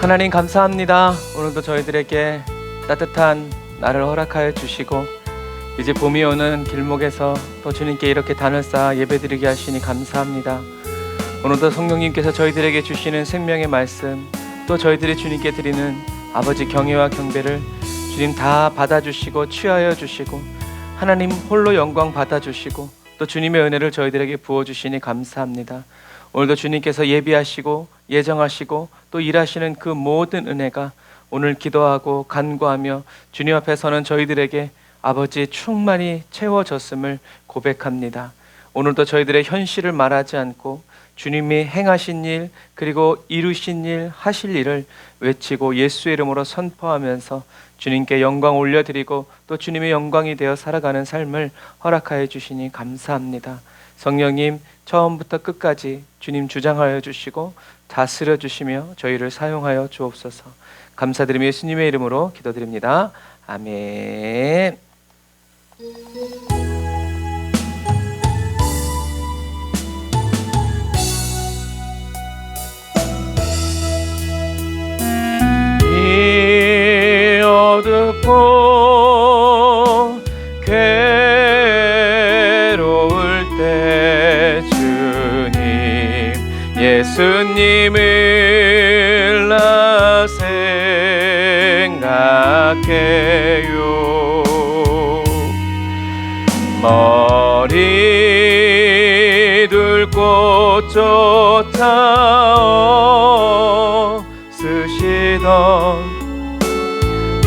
하나님 감사합니다. 오늘도 저희들에게 따뜻한 날을 허락하여 주시고 이제 봄이 오는 길목에서 또 주님께 이렇게 단을 쌓아 예배드리게 하시니 감사합니다. 오늘도 성령님께서 저희들에게 주시는 생명의 말씀, 또 저희들이 주님께 드리는 아버지 경외와 경배를 주님 다 받아주시고 취하여 주시고 하나님 홀로 영광 받아주시고 또 주님의 은혜를 저희들에게 부어주시니 감사합니다. 오늘도 주님께서 예비하시고 예정하시고 또 일하시는 그 모든 은혜가 오늘 기도하고 간구하며 주님 앞에 서는 저희들에게 아버지 충만히 채워졌음을 고백합니다. 오늘도 저희들의 현실을 말하지 않고 주님이 행하신 일 그리고 이루신 일 하실 일을 외치고 예수의 이름으로 선포하면서 주님께 영광 올려드리고 또 주님의 영광이 되어 살아가는 삶을 허락하여 주시니 감사합니다. 성령님 처음부터 끝까지 주님 주장하여 주시고 다스려 주시며 저희를 사용하여 주옵소서. 감사드리며 예수님의 이름으로 기도드립니다. 아멘. 이 어둡고 괴로울 때 주님 예수님을 나 생각해요. 머리 둘 꽃조차 쓰시던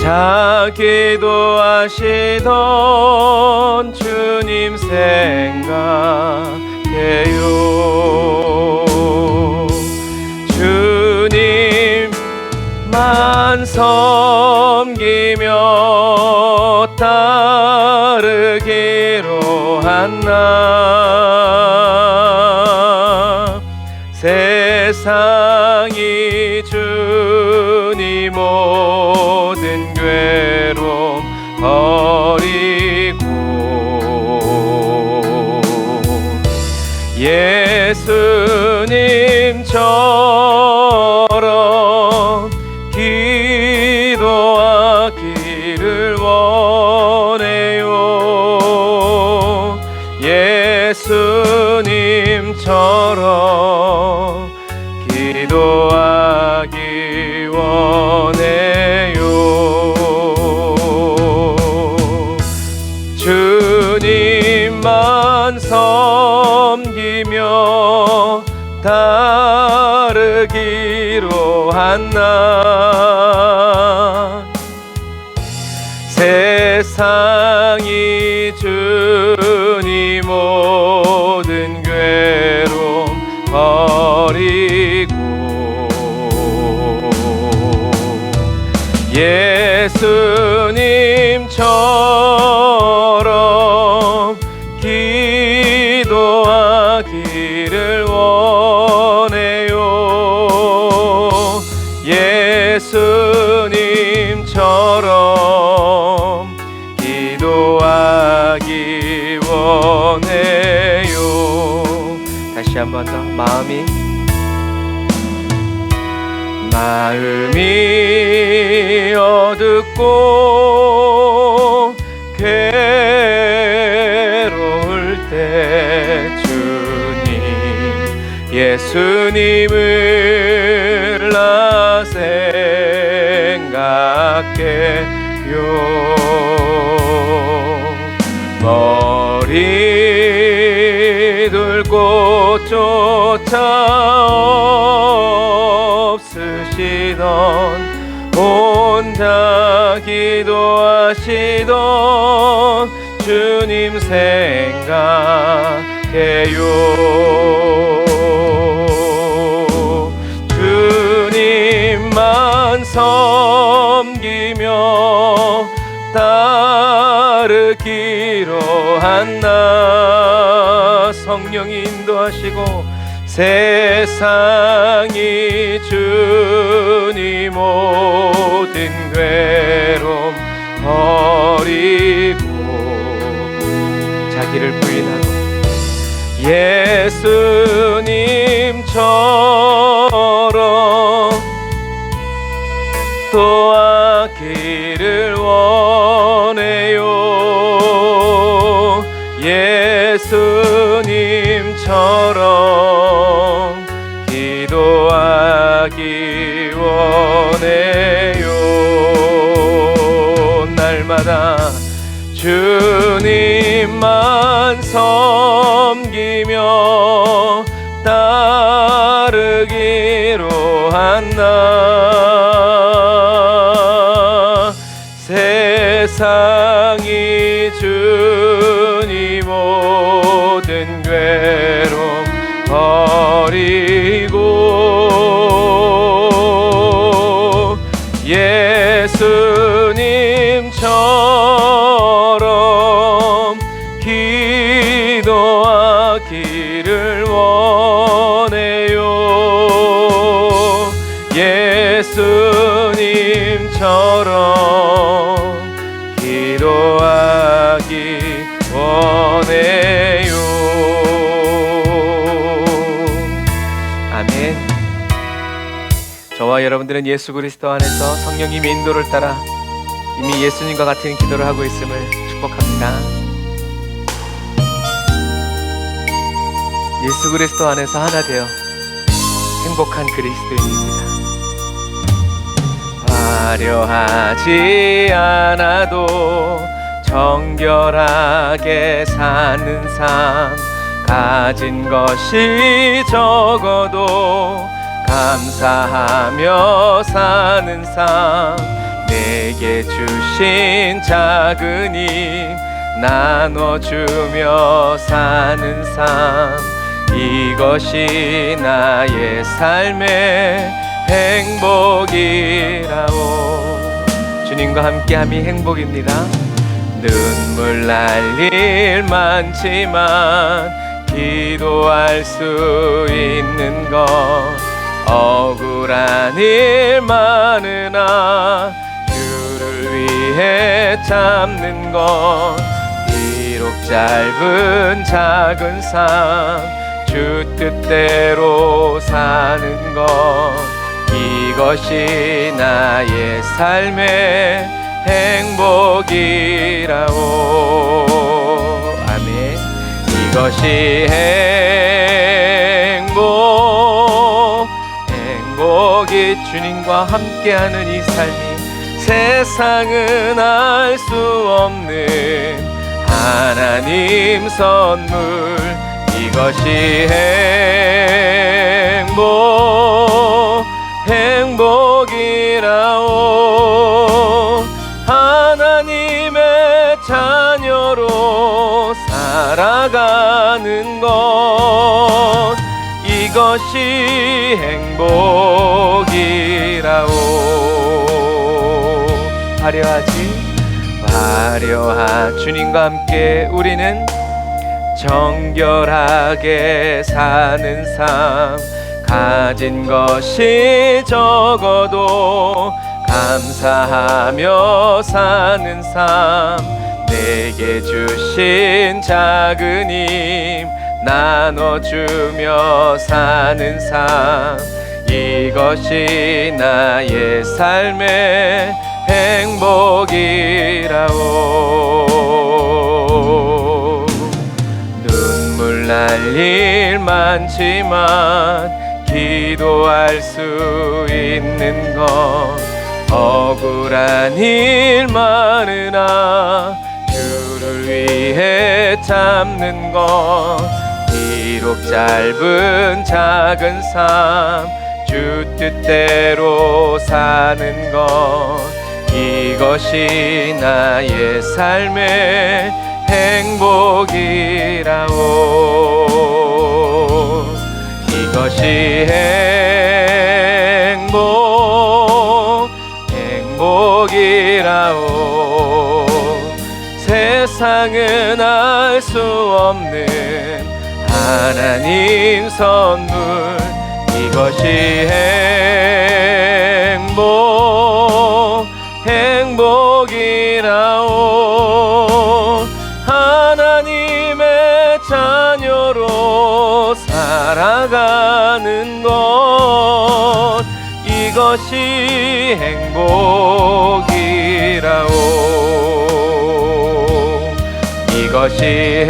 자기도 하시던 주님 생각해요. 주님만 섬기며 따르기로 한 나 세상이 주니 모든 괴로움 버리고 예수님처럼 기도하기를 원해요. 예수님처럼 기도하기 원해요. 주님만 섬기며 따르기로 한 나 세상이 주니 모든 괴로움 버리고 예수님처럼 기도하기를 원해요. 예수님처럼 기도하기 원해요. 다시 한 번 더 마음이 어둡고 괴로울 때 주님 예수님을 나 생각해요. 머리 둘 꽃조차 없으시던 혼자 기도하시던 주님 생각해요. 주님만 섬기며 따르기로 한 나 성령이 인도하시고 세상이 주니 모든 괴로움 버리고 자기를 부인하고 예수님처럼 기도하기를 원해요. 예수님처럼 기도하기 원해요. 날마다 주님만 섬기며 따르기로 한 나, 세상이 주니 모든 괴로움 버리고 예수님처럼 기도하기를 원해요. 예수님처럼 기도하기 원해요. 아멘. 저와 여러분들은 예수 그리스도 안에서 성령님의 인도를 따라 이미 예수님과 같은 기도를 하고 있음을 축복합니다. 예수 그리스도 안에서 하나 되어 행복한 그리스도인입니다. 화려하지 않아도 정결하게 사는 삶, 가진 것이 적어도 감사하며 사는 삶, 내게 주신 작은 힘 나눠주며 사는 삶, 이것이 나의 삶의 행복이라오. 주님과 함께함이 행복입니다. 눈물 날 일 많지만 기도할 수 있는 것, 억울한 일 많으나 주를 위해 참는 것, 비록 짧은 작은 삶 주 뜻대로 사는 것, 이것이 나의 삶의 행복이라오. 아멘. 이것이 행복이 주님과 함께하는 이 삶이 세상은 알 수 없는 하나님 선물, 이것이 행복이라오. 하나님의 자녀로 살아가는 것, 이것이 행복이라오. 화려한 주님과 함께 우리는 정결하게 사는 삶, 가진 것이 적어도 감사하며 사는 삶, 내게 주신 작은 힘 나눠주며 사는 삶, 이것이 나의 삶의 행복이라오. 눈물 날 일 많지만 기도할 수 있는 것, 억울한 일 많으나 주를 위해 참는 것, 비록 짧은 작은 삶 주 뜻대로 사는 것, 이것이 나의 삶의 행복이라오. 이것이 행복이라오. 세상은 알 수 없는 하나님 선물, 이것이 행복이라오. 하나님의 자녀로 살아가는 것, 이것 이것이 행복이라오. 이것이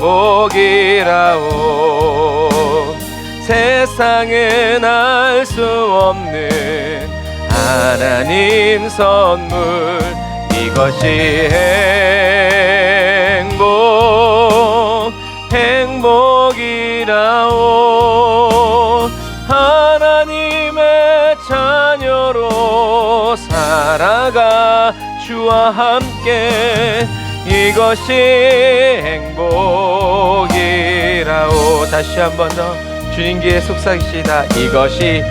행복이라오. 세상은 알 수 없는 하나님 선물. 이것이 행복이라오. 하나님의 자녀로 살아가 주와 함께. 이것이 행복이라오. 다시 한 번 더 주님께 속삭이시다. 이것이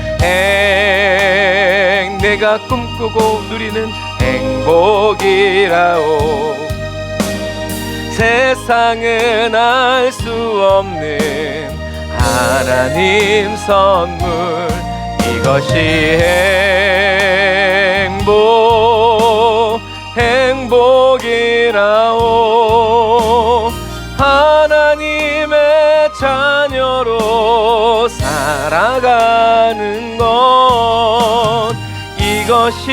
내가 꿈꾸고 누리는 행복이라오. 세상은 알 수 없는 하나님 선물. 이것이 행복이라오. 하나님의 자녀로 살아가는 것. 이것이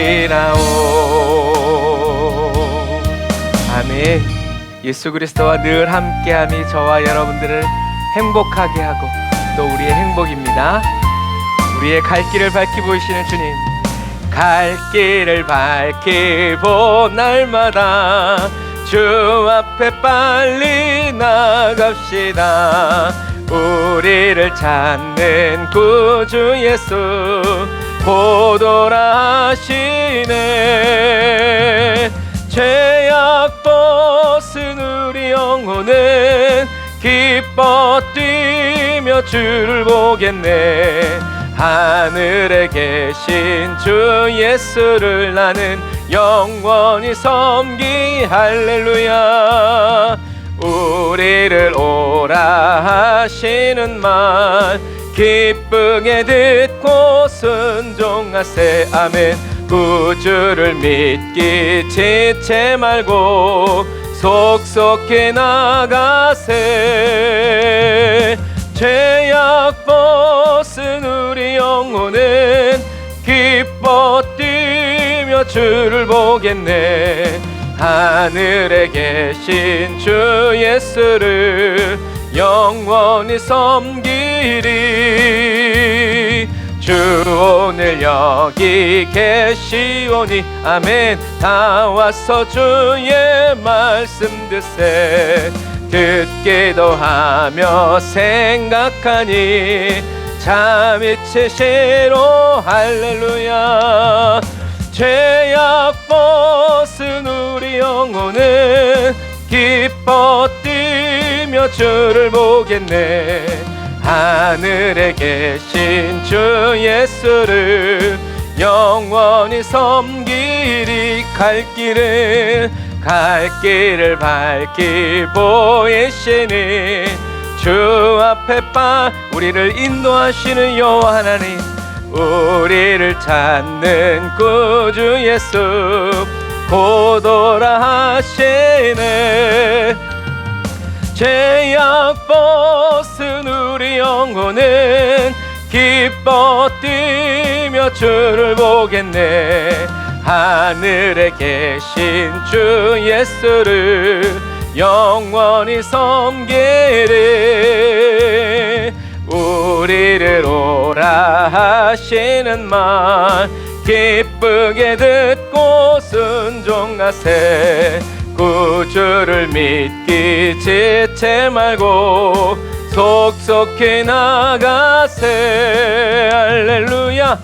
행복이라오. 아멘. 예수 그리스도와 늘 함께함이 저와 여러분들을 행복하게 하고 또 우리의 행복입니다. 우리의 갈 길을 밝히 보이시는 주님, 갈 길을 밝히 보 날마다 주 앞에 빨리 나갑시다. 우리를 찾는 구주 예수 보도라 하시네. 죄악 벗은 우리 영혼은 기뻐 뛰며 주를 보겠네. 하늘에 계신 주 예수를 나는 영원히 섬기. 할렐루야. 우리를 오라 하시는 말 기쁘게 듣고 순종하세. 아멘. 구주를 믿기 지체 말고 속속히 나가세. 죄악 벗은 우리 영혼은 기뻐 뛰며 주를 보겠네. 하늘에 계신 주 예수를 영원히 섬기리. 주 오늘 여기 계시오니. 아멘. 다 와서 주의 말씀 듣세. 듣기도 하며 생각하니 잠이 치시로. 할렐루야. 죄악 벗은 우리 영혼은 기뻐 뛰며 주를 보겠네. 하늘에 계신 주 예수를 영원히 섬기리. 갈 길을 밝히 보이시니 주 앞에 우리를 인도하시는 여호와 하나님. 우리를 찾는 구주 예수 보도라 하시네. 죄악 벗은 우리 영혼은 기뻐 뛰며 주를 보겠네. 하늘에 계신 주 예수를 영원히 섬기리. 우리를 오라 하시는 말 기쁘게 듣고 순종하세. 구주를 믿기 지체 말고 속속히 나가세. 할렐루야.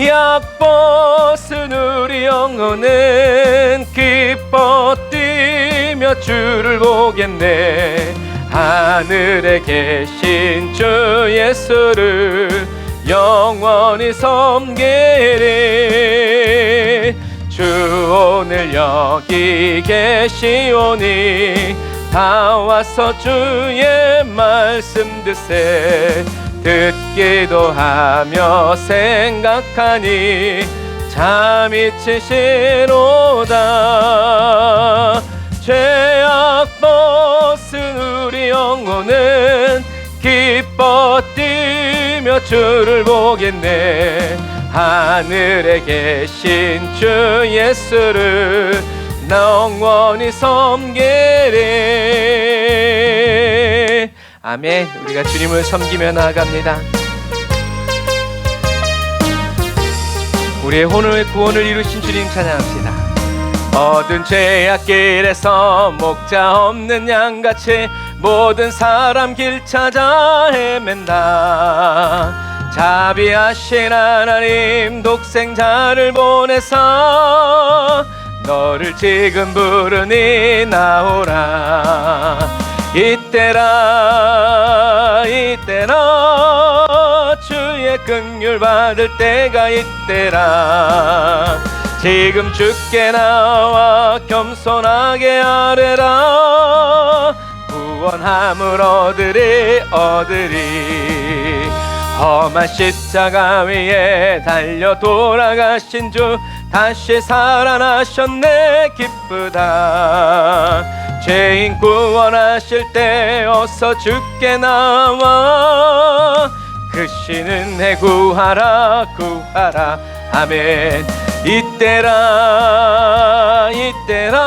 약 벗은 우리 영혼은 기뻐 뛰며 주를 보겠네. 하늘에 계신 주 예수를 영원히 섬기리. 주 오늘 여기 계시오니 다 와서 주의 말씀 듣세. 듣기도 하며 생각하니 잠이 치시로다. 죄악 벗은 우리 영혼은 기뻐 뛰며 주를 보겠네. 하늘에 계신 주 예수를 영원히 섬기리. 아멘. 우리가 주님을 섬기며 나아갑니다. 우리의 혼을 구원을 이루신 주님 찬양합시다. 어두운 죄악길에서 목자 없는 양같이 모든 사람 길 찾아 헤맨다. 자비하신 하나님 독생자를 보내사 너를 지금 부르니 나오라. 이때라 이때라 주의 긍휼 받을 때가 이때라. 지금 주께 나와 겸손하게 아뢰라. 구원함을 얻으리 얻으리. 험한 십자가 위에 달려 돌아가신 주 다시 살아나셨네. 기쁘다. 죄인 구원하실 때 어서 주께 나와 크신 은혜 구하라 구하라. 아멘. 이때라 이때라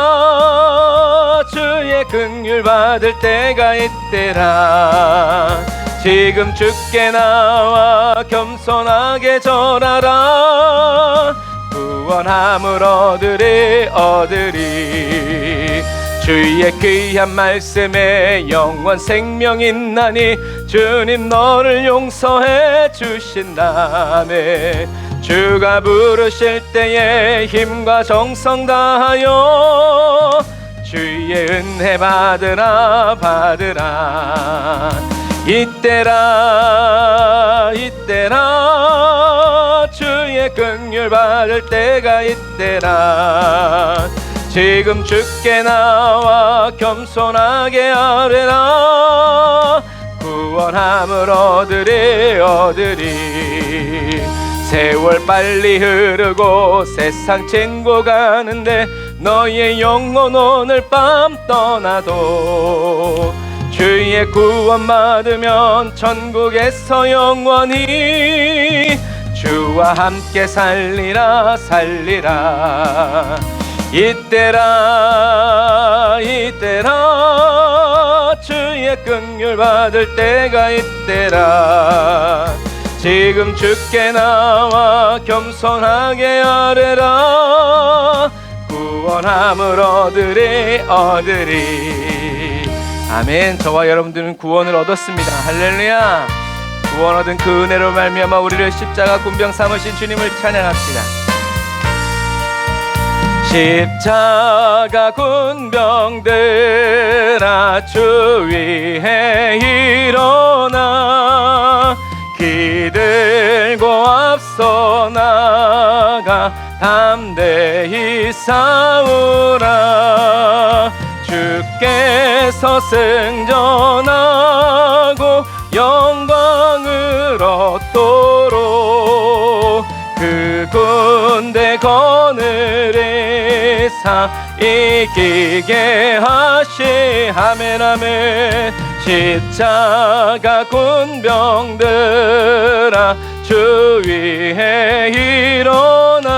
주의 긍휼 받을 때가 이때라. 지금 주께 나와 겸손하게 절하라. 구원함을 얻으리 얻으리. 주의 귀한 말씀에 영원 생명 있나니 주님 너를 용서해 주신다네. 주가 부르실 때에 힘과 정성 다하여 주의 은혜 받으라 받으라. 이때라 이때라 주의 긍휼 받을 때가 이때라. 지금 주께 나와 겸손하게 아뢰라. 구원함을 얻으리 얻으리. 세월 빨리 흐르고 세상 쟁고 가는데 너의 영혼 오늘 밤 떠나도 주의 구원 받으면 천국에서 영원히 주와 함께 살리라 살리라. 이때라 이때라 주의 긍휼 받을 때가 이때라. 지금 주께 나와 겸손하게 아뢰라. 구원함을 얻으리 얻으리. 아멘. 저와 여러분들은 구원을 얻었습니다. 할렐루야. 구원 얻은 그 은혜로 말미암아 우리를 십자가 군병 삼으신 주님을 찬양합시다. 십자가 군병들아 주 위에 일어나. 기들고 앞서 나가 담대히 싸우라. 주께서 승전하고 영광을 얻도록 그 군대 거느리사 이기게 하시. 아멘 아멘. 십자가 군병들아 주 위에 일어나.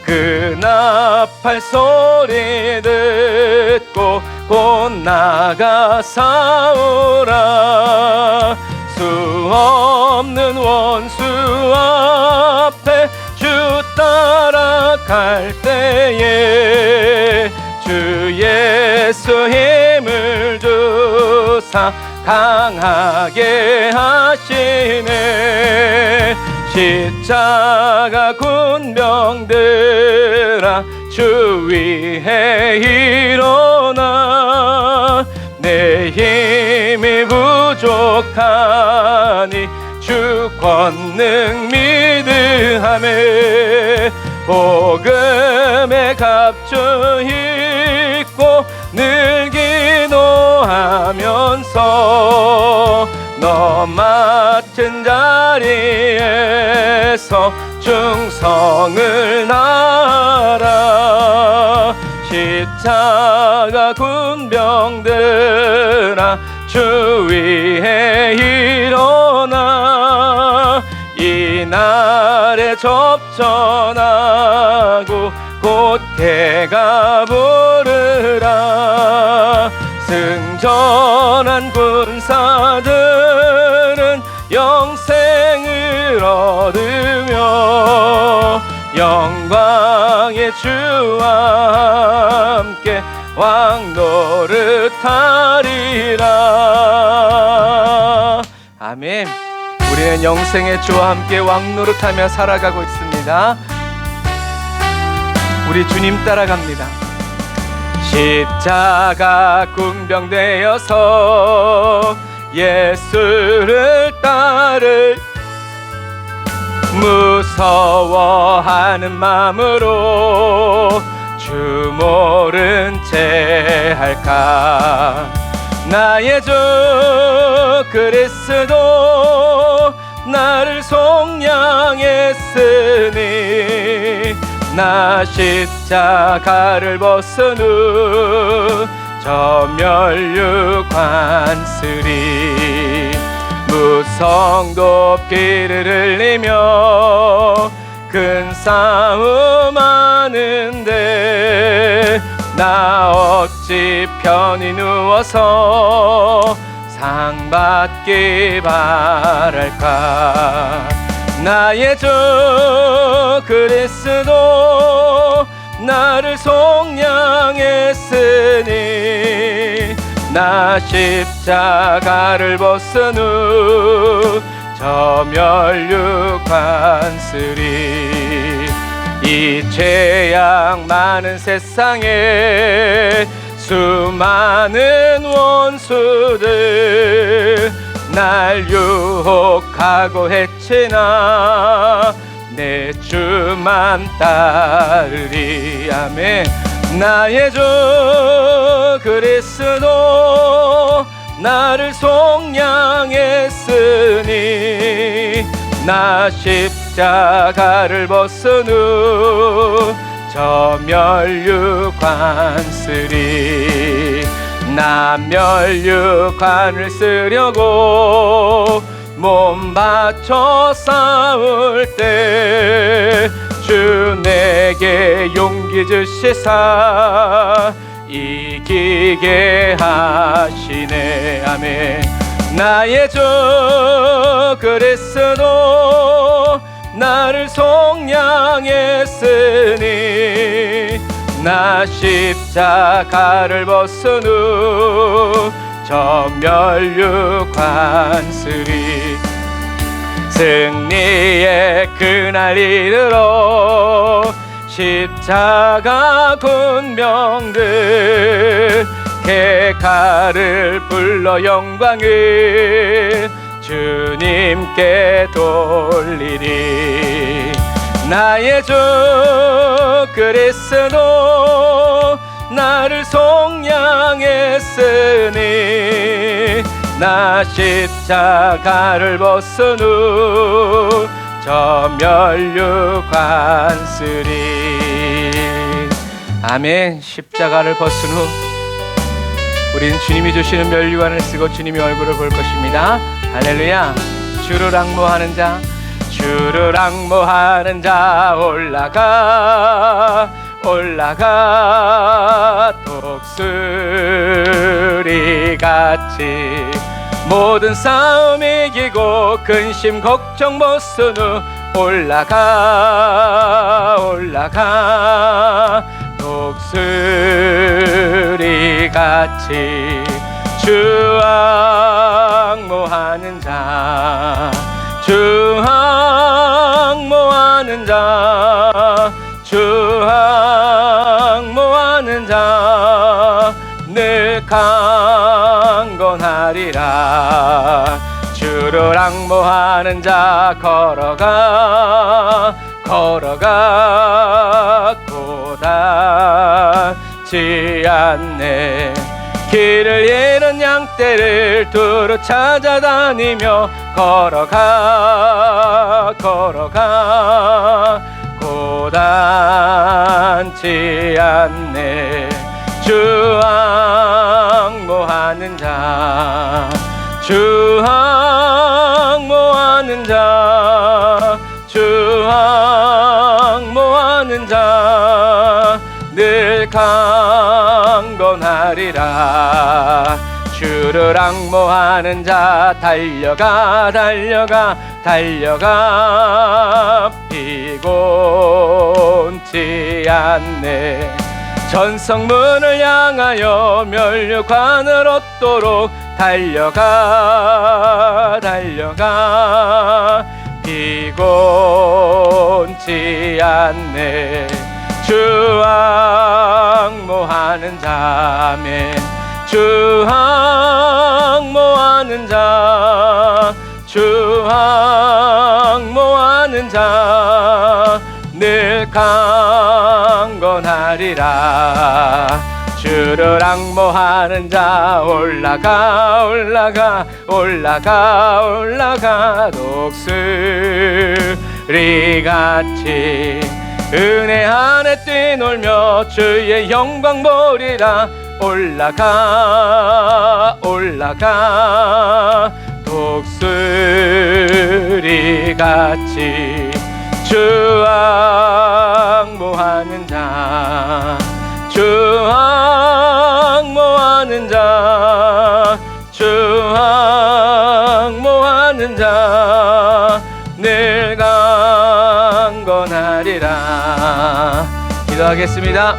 그 나팔 소리 듣고 곧 나가 싸우라. 수 없는 원수 앞에 주 따라갈 때에 주 예수 힘을 주사 강하게 하시네. 십자가 군병들아 주 위에 일어나. 내 힘이 부족하니 주 권능 믿으하매. 복음의 갑주 입고 늘 기도하면서 너 맡은 자리에서 충성을 다하라. 십자가 군병들아 주 위에 일어나 이날에 접전하고 곧개가 부르라. 승전한 군사들은 영생을 얻으며 영광의 주와 함께 왕노릇하리라. 아멘. 우리는 영생의 주와 함께 왕노릇하며 살아가고 있습니다. 우리 주님 따라갑니다. 십자가 군병되어서 예수를 따를 무서워하는 마음으로 주 모른 채 할까. 나의 주 그리스도 나를 속량했으니 나 십자가를 벗은 후 저 멸류관 쓰리. 무성도 피를 흘리며 큰 싸움 하는데 나 어찌 편히 누워서 상 받기 바랄까. 나의 주 그리스도 나를 속량했으니 나 십자가를 벗은 후 저 멸류관 쓰리. 이 죄악 많은 세상에 수많은 원수들 날 유혹하고 해치나 내 주만 따르리. 아멘. 나의 주 그리스도 나를 속량했으니 나 십자가를 벗은 후 저 멸류관 쓰리. 나 멸류관을 쓰려고 몸 바쳐 싸울 때 주 내게 용기 주시사 이기게 하시네. 아멘. 나의 주 그리스도 나를 속량했으니 나 십자가를 벗은 후 저 멸류관 쓰리. 승리의 그날 이르러 십자가 군병들 개가를 불러 영광을 주님께 돌리리. 나의 주 그리스도 나를 속량했으니 나 십자가를 벗은 후 저 멸류관 쓰리. 아멘. 십자가를 벗은 후 우리는 주님이 주시는 멸류관을 쓰고 주님의 얼굴을 볼 것입니다. 할렐루야. 주를 앙모하는 자, 주를 앙모하는 자 올라가 올라가 독수리같이 모든 싸움 이기고 근심 걱정 벗은 후 올라가 올라가 독수리같이 주 앙모하는 자, 주 앙모하는 자, 주 앙모하는 자 늘 강건하리라. 주를 앙모하는 자 걸어가 걸어가 고단치 않네. 길을 잃은 양떼를 두루 찾아다니며 걸어가 걸어가 요단치 않네. 주 앙모하는 자, 주 앙모하는 자, 주 앙모하는 자 늘 강건하리라. 주를 앙모하는 자 달려가 달려가 달려가 피곤치 않네. 전성문을 향하여 멸류관을 얻도록 달려가 달려가 피곤치 않네. 주 앙모하는 자매, 주 앙모하는 자, 주 앙모하는 자 늘 강건하리라. 주를 앙모하는 자 올라가 올라가 올라가 올라가 독수리같이 은혜 안에 뛰놀며 주의 영광 보리라. 올라가 올라가 독수리같이 주 앙모하는 자, 주 앙모하는 자, 주 앙모하는 자 늘 강건하리라. 기도하겠습니다.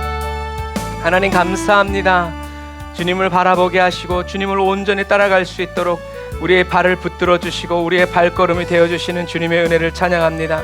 하나님 감사합니다. 주님을 바라보게 하시고 주님을 온전히 따라갈 수 있도록 우리의 발을 붙들어 주시고 우리의 발걸음이 되어주시는 주님의 은혜를 찬양합니다.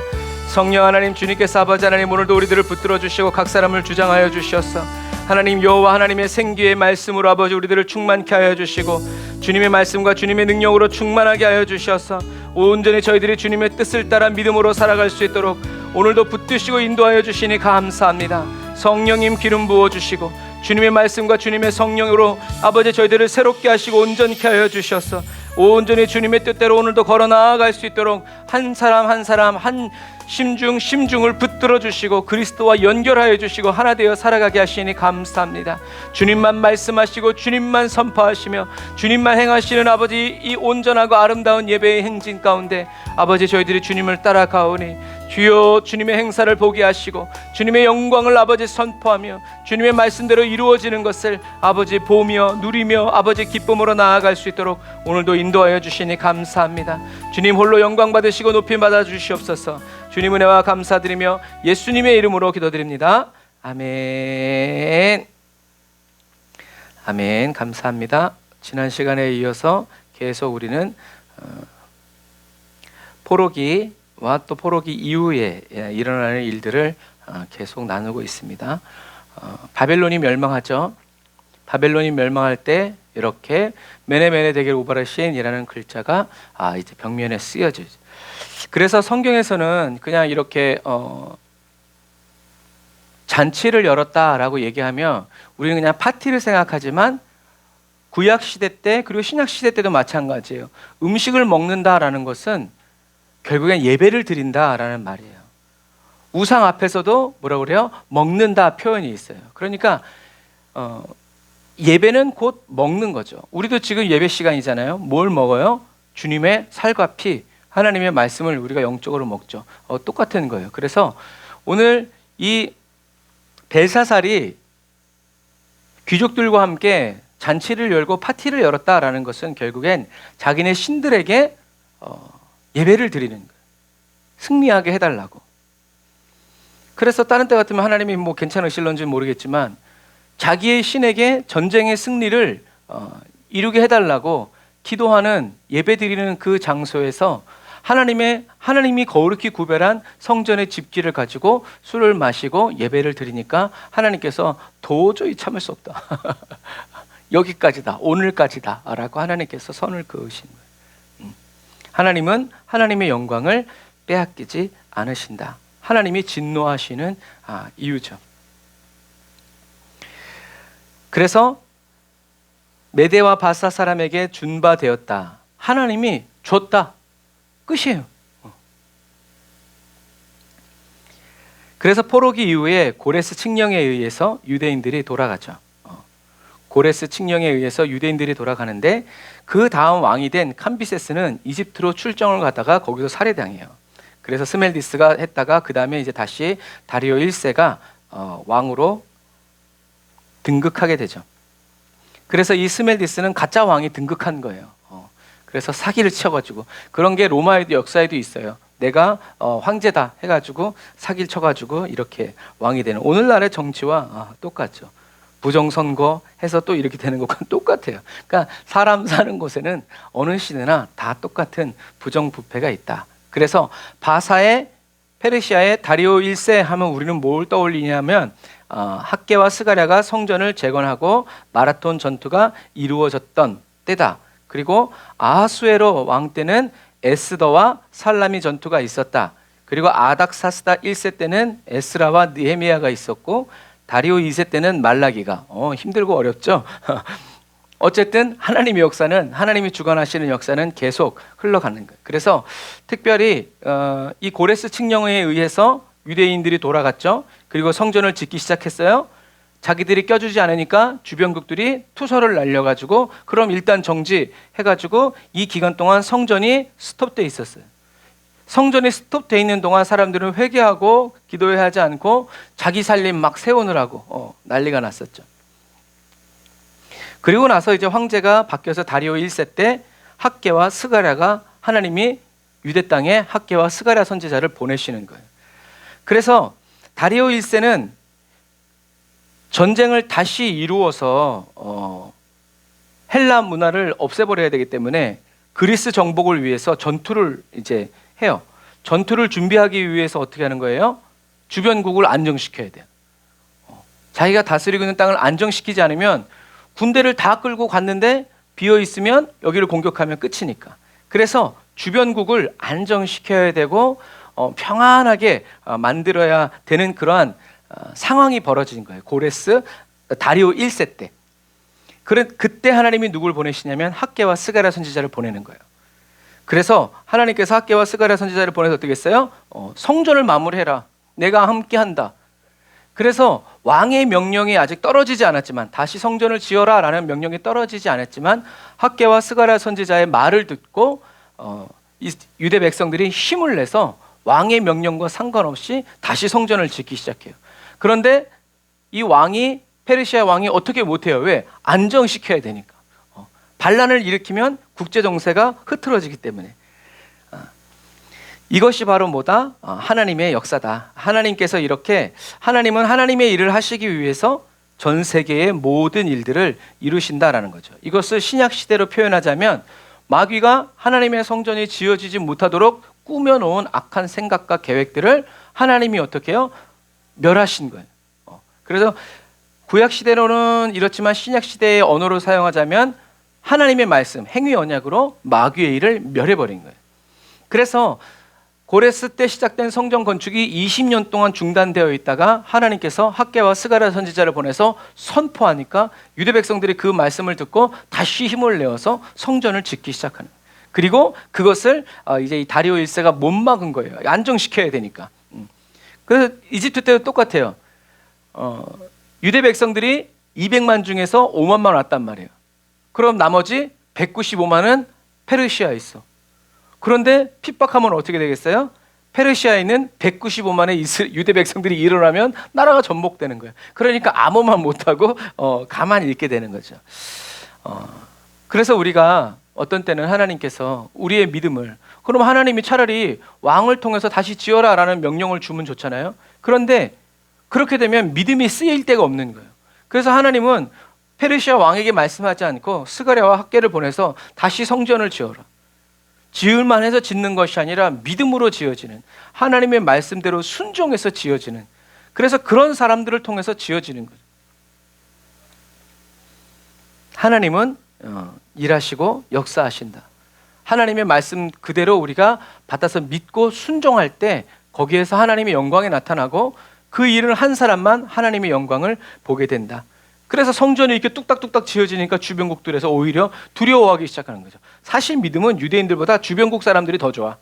성령 하나님, 주님께서 아버지 하나님 오늘도 우리들을 붙들어 주시고 각 사람을 주장하여 주셔서 하나님 여호와 하나님의 생기의 말씀으로 아버지 우리들을 충만케 하여 주시고 주님의 말씀과 주님의 능력으로 충만하게 하여 주셔서 온전히 저희들이 주님의 뜻을 따라 믿음으로 살아갈 수 있도록 오늘도 붙드시고 인도하여 주시니 감사합니다. 성령님 기름 부어주시고 주님의 말씀과 주님의 성령으로 아버지 저희들을 새롭게 하시고 온전케 하여 주셔서 온전히 주님의 뜻대로 오늘도 걸어 나아갈 수 있도록 한 사람 한 사람 한 심중을 붙들어 주시고 그리스도와 연결하여 주시고 하나 되어 살아가게 하시니 감사합니다. 주님만 말씀하시고 주님만 선포하시며 주님만 행하시는 아버지 이 온전하고 아름다운 예배의 행진 가운데 아버지 저희들이 주님을 따라가오니 주여 주님의 행사를 보게 하시고 주님의 영광을 아버지 선포하며 주님의 말씀대로 이루어지는 것을 아버지 보며 누리며 아버지 기쁨으로 나아갈 수 있도록 오늘도 인도하여 주시니 감사합니다. 주님 홀로 영광 받으시고 높임 받아 주시옵소서. 주님 은혜와 감사드리며 예수님의 이름으로 기도드립니다. 아멘. 아멘. 감사합니다. 지난 시간에 이어서 계속 우리는 포로기와 또 포로기 이후에 일어나는 일들을 계속 나누고 있습니다. 바벨론이 멸망하죠. 바벨론이 멸망할 때 이렇게 메네메네 데겔 우바르신이라는 글자가 이제 벽면에 쓰여지죠. 그래서 성경에서는 그냥 이렇게 잔치를 열었다라고 얘기하면 우리는 그냥 파티를 생각하지만 구약 시대 때 그리고 신약 시대 때도 마찬가지예요. 음식을 먹는다라는 것은 결국엔 예배를 드린다라는 말이에요. 우상 앞에서도 뭐라고 그래요? 먹는다 표현이 있어요. 그러니까 예배는 곧 먹는 거죠. 우리도 지금 예배 시간이잖아요. 뭘 먹어요? 주님의 살과 피, 하나님의 말씀을 우리가 영적으로 먹죠. 똑같은 거예요. 그래서 오늘 이 벨사살이 귀족들과 함께 잔치를 열고 파티를 열었다라는 것은 결국엔 자기네 신들에게 예배를 드리는 거예요. 승리하게 해달라고. 그래서 다른 때 같으면 하나님이 뭐 괜찮으실런지 모르겠지만 자기의 신에게 전쟁의 승리를 이루게 해달라고 기도하는 예배 드리는 그 장소에서 하나님이 거룩히 구별한 성전의 집기를 가지고 술을 마시고 예배를 드리니까 하나님께서 도저히 참을 수 없다. 여기까지다, 오늘까지다 라고 하나님께서 선을 그으신 거예요. 하나님은 하나님의 영광을 빼앗기지 않으신다. 하나님이 진노하시는 이유죠. 그래서 메대와 바사 사람에게 준 바 되었다. 하나님이 줬다. 끝이에요. 그래서 포로기 이후에 고레스 칙령에 의해서 유대인들이 돌아가죠. 고레스 칙령에 의해서 유대인들이 돌아가는데 그 다음 왕이 된 캄비세스는 이집트로 출정을 가다가 거기서 살해당해요. 그래서 스멜디스가 했다가 그 다음에 이제 다시 다리오 1세가 왕으로 등극하게 되죠. 그래서 이 스멜디스는 가짜 왕이 등극한 거예요. 그래서 사기를 쳐가지고 그런 게 로마에도 역사에도 있어요. 내가 황제다 해가지고 사기를 쳐가지고 이렇게 왕이 되는, 오늘날의 정치와 똑같죠. 부정선거 해서 또 이렇게 되는 것과 똑같아요. 그러니까 사람 사는 곳에는 어느 시대나 다 똑같은 부정부패가 있다. 그래서 바사의 페르시아의 다리오 1세 하면 우리는 뭘 떠올리냐면 학개와 스가랴가 성전을 재건하고 마라톤 전투가 이루어졌던 때다. 그리고 아하수에로 왕 때는 에스더와 살라미 전투가 있었다. 그리고 아닥사스다 1세 때는 에스라와 느헤미야가 있었고 다리오 2세 때는 말라기가 힘들고 어렵죠. 어쨌든 하나님의 역사는, 하나님이 주관하시는 역사는 계속 흘러가는 거예요. 그래서 특별히 이 고레스 칙령에 의해서 유대인들이 돌아갔죠. 그리고 성전을 짓기 시작했어요. 자기들이 껴주지 않으니까 주변국들이 투서를 날려가지고 그럼 일단 정지해가지고 이 기간 동안 성전이 스톱돼 있었어요. 성전이 스톱돼 있는 동안 사람들은 회개하고 기도해야 하지 않고 자기 살림 막 세우느라고 난리가 났었죠. 그리고 나서 이제 황제가 바뀌어서 다리오 1세 때 학개와 스가랴가, 하나님이 유대 땅에 학개와 스가랴 선지자를 보내시는 거예요. 그래서 다리오 1세는 전쟁을 다시 이루어서 헬라 문화를 없애버려야 되기 때문에 그리스 정복을 위해서 전투를 이제 해요. 전투를 준비하기 위해서 어떻게 하는 거예요? 주변국을 안정시켜야 돼요. 자기가 다스리고 있는 땅을 안정시키지 않으면 군대를 다 끌고 갔는데 비어 있으면 여기를 공격하면 끝이니까. 그래서 주변국을 안정시켜야 되고 평안하게 만들어야 되는 그러한 상황이 벌어진 거예요. 고레스 다리오 1세 때. 그때 하나님이 누굴 보내시냐면 학개와 스가랴 선지자를 보내는 거예요. 그래서 하나님께서 학개와 스가랴 선지자를 보내서 어떻게 했어요? 성전을 마무리해라. 내가 함께한다. 그래서 왕의 명령이 아직 떨어지지 않았지만, 다시 성전을 지어라 라는 명령이 떨어지지 않았지만 학개와 스가랴 선지자의 말을 듣고 유대 백성들이 힘을 내서 왕의 명령과 상관없이 다시 성전을 짓기 시작해요. 그런데 이 왕이, 페르시아 왕이 어떻게 못해요? 왜? 안정시켜야 되니까. 반란을 일으키면 국제 정세가 흐트러지기 때문에. 이것이 바로 뭐다? 하나님의 역사다. 하나님께서 이렇게, 하나님은 하나님의 일을 하시기 위해서 전 세계의 모든 일들을 이루신다라는 거죠. 이것을 신약 시대로 표현하자면 마귀가 하나님의 성전이 지어지지 못하도록 꾸며놓은 악한 생각과 계획들을 하나님이 어떻게 해요? 멸하신 거예요. 그래서 구약 시대로는 이렇지만 신약 시대의 언어로 사용하자면 하나님의 말씀, 행위 언약으로 마귀의 일을 멸해버린 거예요. 그래서 고레스 때 시작된 성전 건축이 20년 동안 중단되어 있다가 하나님께서 학개와 스가랴 선지자를 보내서 선포하니까 유대 백성들이 그 말씀을 듣고 다시 힘을 내어서 성전을 짓기 시작하는 거예요. 그리고 그것을 이제 이 다리오 1세가 못 막은 거예요. 안정시켜야 되니까. 그래서 이집트 때도 똑같아요. 유대 백성들이 200만 중에서 5만만 왔단 말이에요. 그럼 나머지 195만은 페르시아에 있어. 그런데 핍박하면 어떻게 되겠어요? 페르시아에 있는 195만의 유대 백성들이 일어나면 나라가 전복되는 거예요. 그러니까 아무 말 못하고 가만히 있게 되는 거죠. 그래서 우리가 어떤 때는 하나님께서 우리의 믿음을, 그럼 하나님이 차라리 왕을 통해서 다시 지어라 라는 명령을 주면 좋잖아요. 그런데 그렇게 되면 믿음이 쓰일 데가 없는 거예요. 그래서 하나님은 페르시아 왕에게 말씀하지 않고 스가랴와 학개를 보내서 다시 성전을 지어라. 지을만 해서 짓는 것이 아니라 믿음으로 지어지는, 하나님의 말씀대로 순종해서 지어지는, 그래서 그런 사람들을 통해서 지어지는 거죠. 하나님은 일하시고 역사하신다. 하나님의 말씀 그대로 우리가 받아서 믿고 순종할 때 거기에서 하나님의 영광이 나타나고 그 일을 한 사람만 하나님의 영광을 보게 된다. 그래서 성전이 이렇게 뚝딱뚝딱 지어지니까 주변국들에서 오히려 두려워하기 시작하는 거죠. 사실 믿음은 유대인들보다 주변국 사람들이 더 좋아.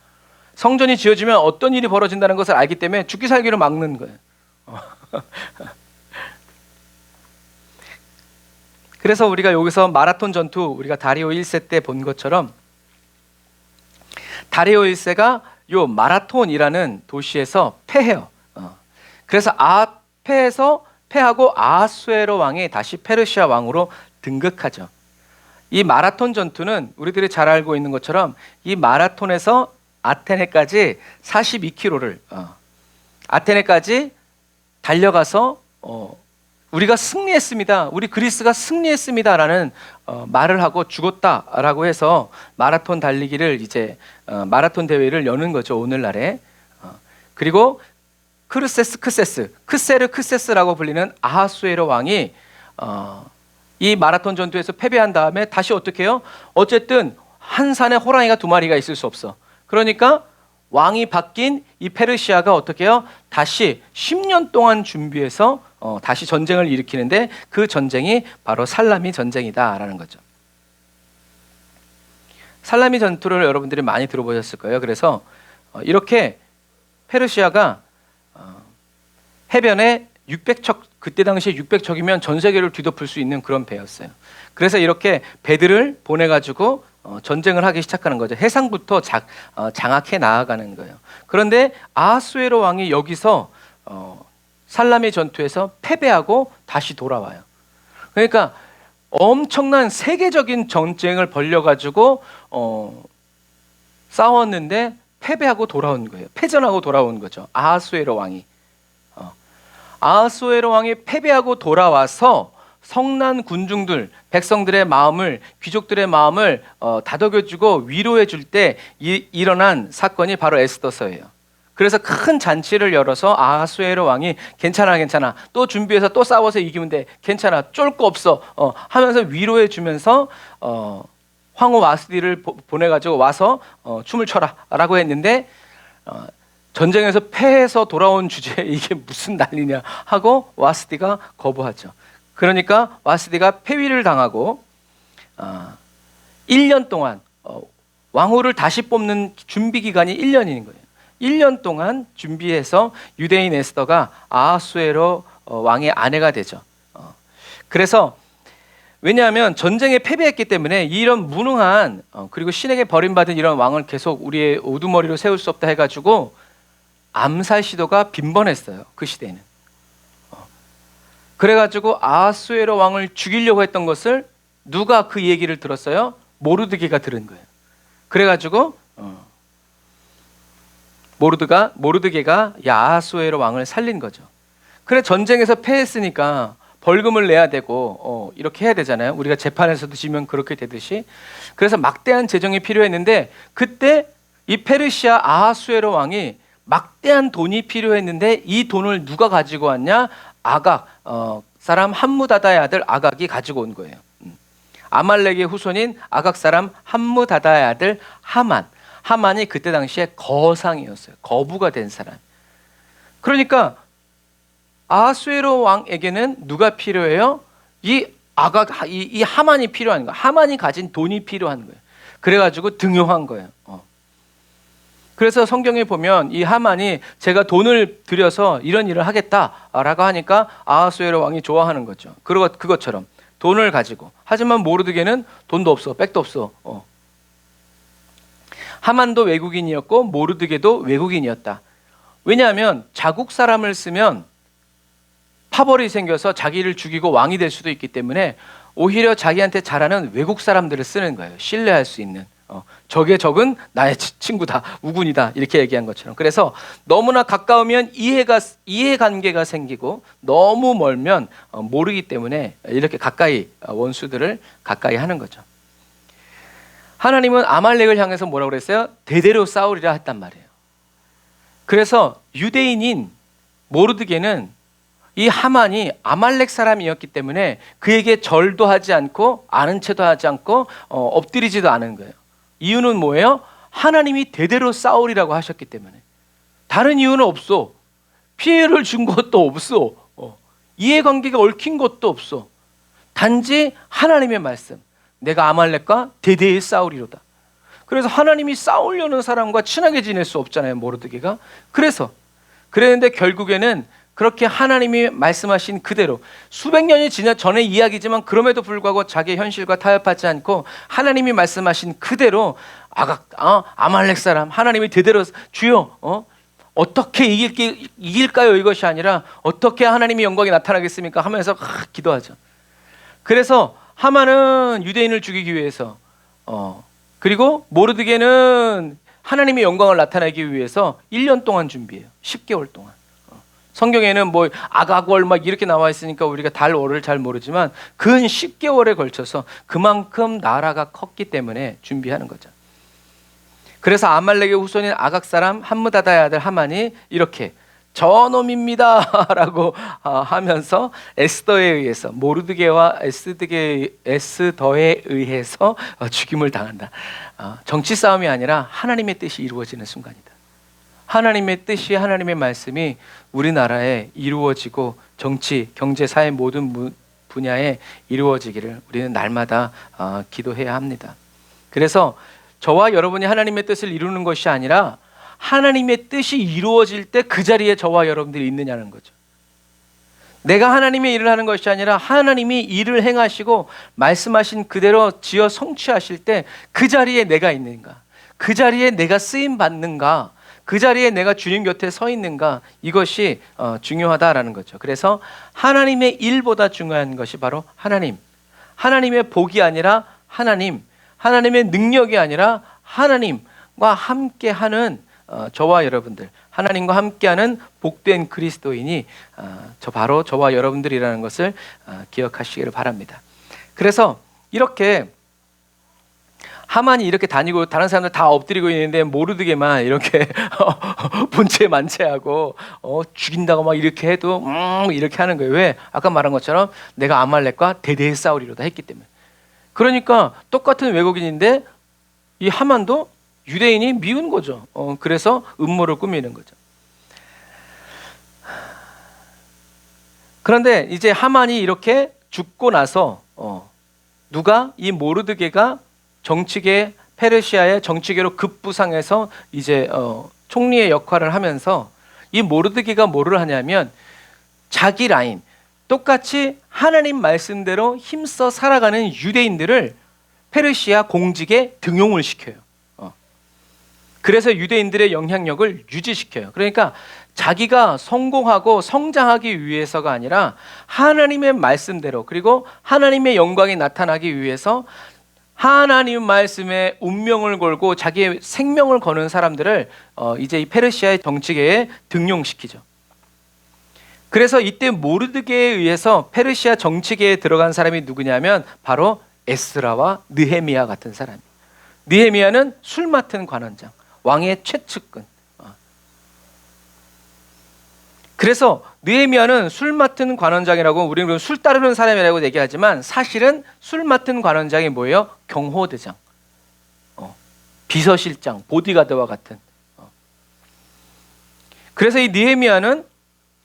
성전이 지어지면 어떤 일이 벌어진다는 것을 알기 때문에 죽기 살기로 막는 거예요. 그래서 우리가 여기서 마라톤 전투, 우리가 다리오 1세 때 본 것처럼 다리오 1세가 요 마라톤이라는 도시에서 패해요. 그래서 패하고 아하수에로 왕이 다시 페르시아 왕으로 등극하죠. 이 마라톤 전투는 우리들이 잘 알고 있는 것처럼 이 마라톤에서 아테네까지 42km를 아테네까지 달려가서 우리가 승리했습니다. 우리 그리스가 승리했습니다라는 말을 하고 죽었다라고 해서 마라톤 달리기를 이제 마라톤 대회를 여는 거죠. 오늘날에. 그리고 크세스라고 불리는 아하수에로 왕이 이 마라톤 전투에서 패배한 다음에 다시 어떻게 해요? 어쨌든 한 산에 호랑이가 두 마리가 있을 수 없어. 그러니까 왕이 바뀐 이 페르시아가 어떻게 해요? 다시 10년 동안 준비해서 다시 전쟁을 일으키는데 그 전쟁이 바로 살라미 전쟁이다라는 거죠. 살라미 전투를 여러분들이 많이 들어보셨을 거예요. 그래서 이렇게 페르시아가 해변에 600척, 그때 당시에 600척이면 전 세계를 뒤덮을 수 있는 그런 배였어요. 그래서 이렇게 배들을 보내가지고 전쟁을 하기 시작하는 거죠. 해상부터 장악해 나아가는 거예요. 그런데 아하수에로 왕이 여기서 살라미 전투에서 패배하고 다시 돌아와요. 그러니까 엄청난 세계적인 전쟁을 벌려가지고 싸웠는데 패배하고 돌아온 거예요. 패전하고 돌아온 거죠. 아하수에로 왕이. 아하수에로 왕이 패배하고 돌아와서 성난 군중들, 백성들의 마음을, 귀족들의 마음을 다독여주고 위로해줄 때 일어난 사건이 바로 에스더서예요. 그래서 큰 잔치를 열어서 아하수에로 왕이 괜찮아 또 준비해서 또 싸워서 이기면 돼, 괜찮아, 쫄 거 없어 하면서 위로해주면서 황후 와스디를 보내가지고 와서 춤을 춰라 라고 했는데 전쟁에서 패해서 돌아온 주제에 이게 무슨 난리냐 하고 와스디가 거부하죠. 그러니까 와스디가 폐위를 당하고 1년 동안 왕후를 다시 뽑는 준비 기간이 1년인 거예요. 1년 동안 준비해서 유대인 에스더가 아하수에로 왕의 아내가 되죠. 그래서 왜냐하면 전쟁에 패배했기 때문에 이런 무능한 그리고 신에게 버림받은 이런 왕을 계속 우리의 우두머리로 세울 수 없다 해가지고 암살 시도가 빈번했어요. 그 시대에는. 그래가지고 아하수에로 왕을 죽이려고 했던 것을 누가 그 얘기를 들었어요? 모르드게가 들은 거예요. 그래가지고 모르드게가 아하수에로 왕을 살린 거죠. 그래 전쟁에서 패했으니까 벌금을 내야 되고 이렇게 해야 되잖아요. 우리가 재판에서도 지면 그렇게 되듯이. 그래서 막대한 재정이 필요했는데 그때 이 페르시아 아하수에로 왕이 막대한 돈이 필요했는데 이 돈을 누가 가지고 왔냐? 아각 사람 함무다다의 아들 아각이 가지고 온 거예요. 아말렉의 후손인 아각 사람 함무다다의 아들 하만이 그때 당시에 거상이었어요. 거부가 된 사람. 그러니까 아하수에로 왕에게는 누가 필요해요? 이 하만이 필요한 거예요. 하만이 가진 돈이 필요한 거예요. 그래가지고 등용한 거예요. 그래서 성경에 보면 이 하만이 제가 돈을 들여서 이런 일을 하겠다라고 하니까 아하수에로 왕이 좋아하는 거죠. 그것처럼 돈을 가지고. 하지만 모르드게는 돈도 없어, 백도 없어. 하만도 외국인이었고 모르드게도 외국인이었다. 왜냐하면 자국 사람을 쓰면 파벌이 생겨서 자기를 죽이고 왕이 될 수도 있기 때문에 오히려 자기한테 잘하는 외국 사람들을 쓰는 거예요. 신뢰할 수 있는. 적의 적은 나의 친구다, 우군이다 이렇게 얘기한 것처럼. 그래서 너무나 가까우면 이해관계가 생기고 너무 멀면 모르기 때문에 이렇게 가까이 원수들을 가까이 하는 거죠. 하나님은 아말렉을 향해서 뭐라고 그랬어요? 대대로 싸우리라 했단 말이에요. 그래서 유대인인 모르드게는 이 하만이 아말렉 사람이었기 때문에 그에게 절도 하지 않고 아는 체도 하지 않고 엎드리지도 않은 거예요. 이유는 뭐예요? 하나님이 대대로 싸우리라고 하셨기 때문에. 다른 이유는 없어. 피해를 준 것도 없어. 이해관계가 얽힌 것도 없어. 단지 하나님의 말씀. 내가 아말렉과 대대히 싸우리로다. 그래서 하나님이 싸우려는 사람과 친하게 지낼 수 없잖아요. 모르드게가. 그랬는데 결국에는 그렇게 하나님이 말씀하신 그대로 수백 년이 지난 전의 이야기지만 그럼에도 불구하고 자기의 현실과 타협하지 않고 하나님이 말씀하신 그대로 아말렉 사람 하나님이 대대로 주여 어떻게 이길까요? 이것이 아니라 어떻게 하나님의 영광이 나타나겠습니까? 하면서 기도하죠. 그래서 하만은 유대인을 죽이기 위해서 그리고 모르드게는 하나님의 영광을 나타내기 위해서 1년 동안 준비해요. 10개월 동안. 성경에는 뭐 아가월 막 이렇게 나와 있으니까 우리가 달월을 잘 모르지만 근 10개월에 걸쳐서 그만큼 나라가 컸기 때문에 준비하는 거죠. 그래서 아말렉의 후손인 아각 사람 함므다다의 아들 하만이 이렇게 저놈입니다 라고 하면서 에스더에 의해서 모르드게와 에스더에 의해서 죽임을 당한다. 정치 싸움이 아니라 하나님의 뜻이 이루어지는 순간이다. 하나님의 뜻이 하나님의 말씀이 우리나라에 이루어지고 정치, 경제, 사회 모든 분야에 이루어지기를 우리는 날마다 기도해야 합니다. 그래서 저와 여러분이 하나님의 뜻을 이루는 것이 아니라 하나님의 뜻이 이루어질 때 그 자리에 저와 여러분들이 있느냐는 거죠. 내가 하나님의 일을 하는 것이 아니라 하나님이 일을 행하시고 말씀하신 그대로 지어 성취하실 때 그 자리에 내가 있는가, 그 자리에 내가 쓰임 받는가, 그 자리에 내가 주님 곁에 서 있는가, 이것이 중요하다라는 거죠. 그래서 하나님의 일보다 중요한 것이 바로 하나님의 복이 아니라 하나님의 능력이 아니라 하나님과 함께하는 저와 여러분들, 하나님과 함께하는 복된 그리스도인이 바로 저와 여러분들이라는 것을 기억하시기를 바랍니다. 그래서 이렇게 하만이 이렇게 다니고 다른 사람들 다 엎드리고 있는데 모르드게만 이렇게 본체 만체하고 죽인다고 막 이렇게 해도 이렇게 하는 거예요. 왜? 아까 말한 것처럼 내가 아말렉과 대대에 싸우리로다 했기 때문에. 그러니까 똑같은 외국인인데 이 하만도 유대인이 미운 거죠. 그래서 음모를 꾸미는 거죠. 그런데 이제 하만이 이렇게 죽고 나서 누가 이 모르드게가 정치계 페르시아의 정치계로 급부상해서 이제 총리의 역할을 하면서 이 모르드게가 뭐를 하냐면 자기 라인 똑같이 하나님 말씀대로 힘써 살아가는 유대인들을 페르시아 공직에 등용을 시켜요. 그래서 유대인들의 영향력을 유지시켜요. 그러니까 자기가 성공하고 성장하기 위해서가 아니라 하나님의 말씀대로 그리고 하나님의 영광이 나타나기 위해서 하나님 말씀에 운명을 걸고 자기의 생명을 거는 사람들을 이제 이 페르시아의 정치계에 등용시키죠. 그래서 이때 모르드게에 의해서 페르시아 정치계에 들어간 사람이 누구냐면 바로 에스라와 느헤미야 같은 사람이에요. 느헤미야는 술 맡은 관원장, 왕의 최측근. 그래서 느헤미야는 술 맡은 관원장이라고 우리는 술 따르는 사람이라고 얘기하지만 사실은 술 맡은 관원장이 뭐예요? 경호대장, 비서실장, 보디가드와 같은. 그래서 이 느헤미야는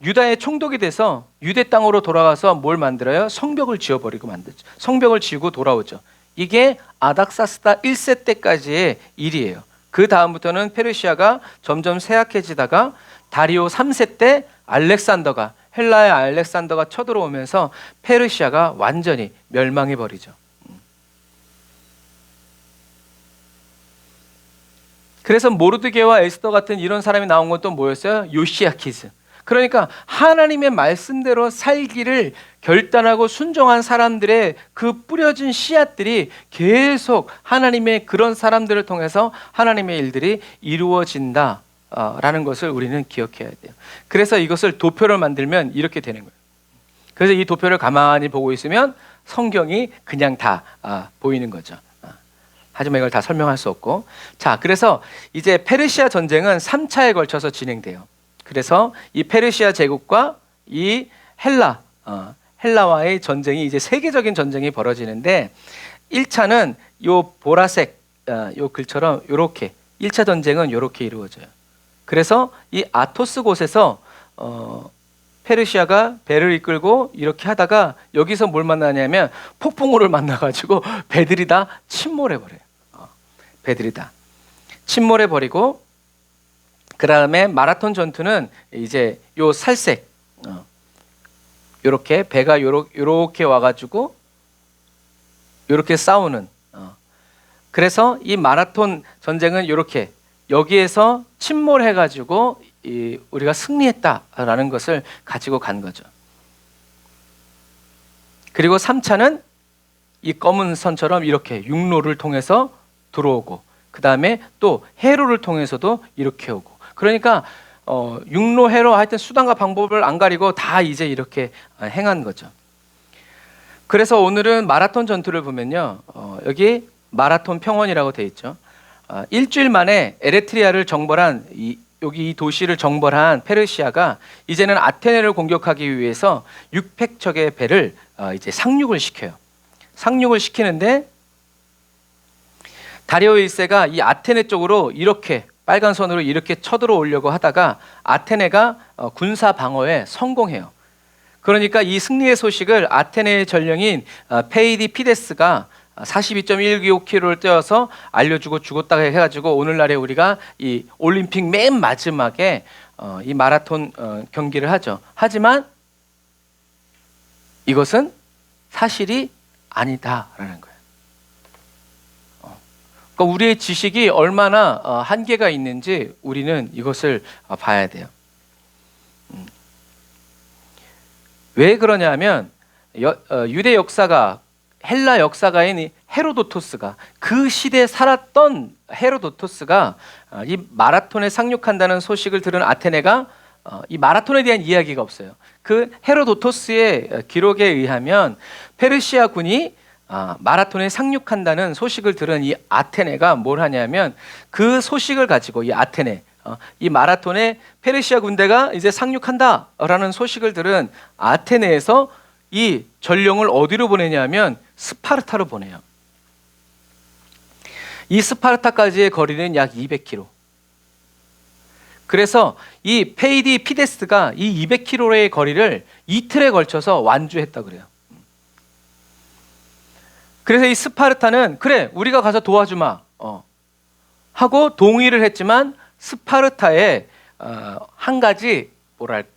유다의 총독이 돼서 유대 땅으로 돌아가서 뭘 만들어요? 성벽을 지어버리고 만들죠. 성벽을 지우고 돌아오죠. 이게 아닥사스다 1세 때까지의 일이에요. 그 다음부터는 페르시아가 점점 쇠약해지다가 다리오 3세 때 헬라의 알렉산더가 쳐들어오면서 페르시아가 완전히 멸망해버리죠. 그래서 모르드게와 에스더 같은 이런 사람이 나온 건 또 뭐였어요? 요시야키스. 그러니까 하나님의 말씀대로 살기를 결단하고 순종한 사람들의 그 뿌려진 씨앗들이 계속 하나님의 그런 사람들을 통해서 하나님의 일들이 이루어진다 라는 것을 우리는 기억해야 돼요. 그래서 이것을 도표를 만들면 이렇게 되는 거예요. 그래서 이 도표를 가만히 보고 있으면 성경이 그냥 다 보이는 거죠. 하지만 이걸 다 설명할 수 없고. 자, 그래서 이제 페르시아 전쟁은 3차에 걸쳐서 진행돼요. 그래서 이 페르시아 제국과 이 헬라와의 전쟁이 이제 세계적인 전쟁이 벌어지는데 1차는 요 보라색 요 글처럼 요렇게 1차 전쟁은 요렇게 이루어져요. 그래서 이 아토스 곳에서 페르시아가 배를 이끌고 이렇게 하다가 여기서 뭘 만나냐면 폭풍우를 만나가지고 배들이 다 침몰해버려요. 배들이 다 침몰해버리고 그 다음에 마라톤 전투는 이제 요 살색 요렇게 배가 요렇게 와가지고 요렇게 싸우는. 그래서 이 마라톤 전쟁은 요렇게 여기에서 침몰해가지고 우리가 승리했다라는 것을 가지고 간 거죠. 그리고 3차는 이 검은 선처럼 이렇게 육로를 통해서 들어오고, 그 다음에 또 해로를 통해서도 이렇게 오고. 그러니까 육로, 해로 하여튼 수단과 방법을 안 가리고 다 이제 이렇게 행한 거죠. 그래서 오늘은 마라톤 전투를 보면요, 여기 마라톤 평원이라고 되어 있죠. 일주일 만에 에레트리아를 정벌한 여기 이 도시를 정벌한 페르시아가 이제는 아테네를 공격하기 위해서 600척의 배를 이제 상륙을 시켜요. 상륙을 시키는데 다리오 1세가 이 아테네 쪽으로 이렇게 빨간 선으로 이렇게 쳐들어오려고 하다가 아테네가 군사 방어에 성공해요. 그러니까 이 승리의 소식을 아테네의 전령인 페이디 피데스가 42.195km를 뛰어서 알려주고 죽었다고 해가지고 오늘날에 우리가 이 올림픽 맨 마지막에 이 마라톤 경기를 하죠. 하지만 이것은 사실이 아니다라는 거예요. 그러니까 우리의 지식이 얼마나 한계가 있는지 우리는 이것을 봐야 돼요. 왜 그러냐면 유대 역사가, 헬라 역사가인 헤로도토스가, 그 시대에 살았던 헤로도토스가 이 마라톤에 상륙한다는 소식을 들은 아테네가 이 마라톤에 대한 이야기가 없어요. 그 헤로도토스의 기록에 의하면 페르시아 군이 마라톤에 상륙한다는 소식을 들은 이 아테네가 뭘 하냐면 그 소식을 가지고 이 아테네, 이 마라톤에 페르시아 군대가 이제 상륙한다라는 소식을 들은 아테네에서 이 전령을 어디로 보내냐면 스파르타로 보내요. 이 스파르타까지의 거리는 약 200km. 그래서 이 페이디 피데스가 이 200km의 거리를 이틀에 걸쳐서 완주했다 그래요. 그래서 이 스파르타는 그래 우리가 가서 도와주마 하고 동의를 했지만 스파르타에 한 가지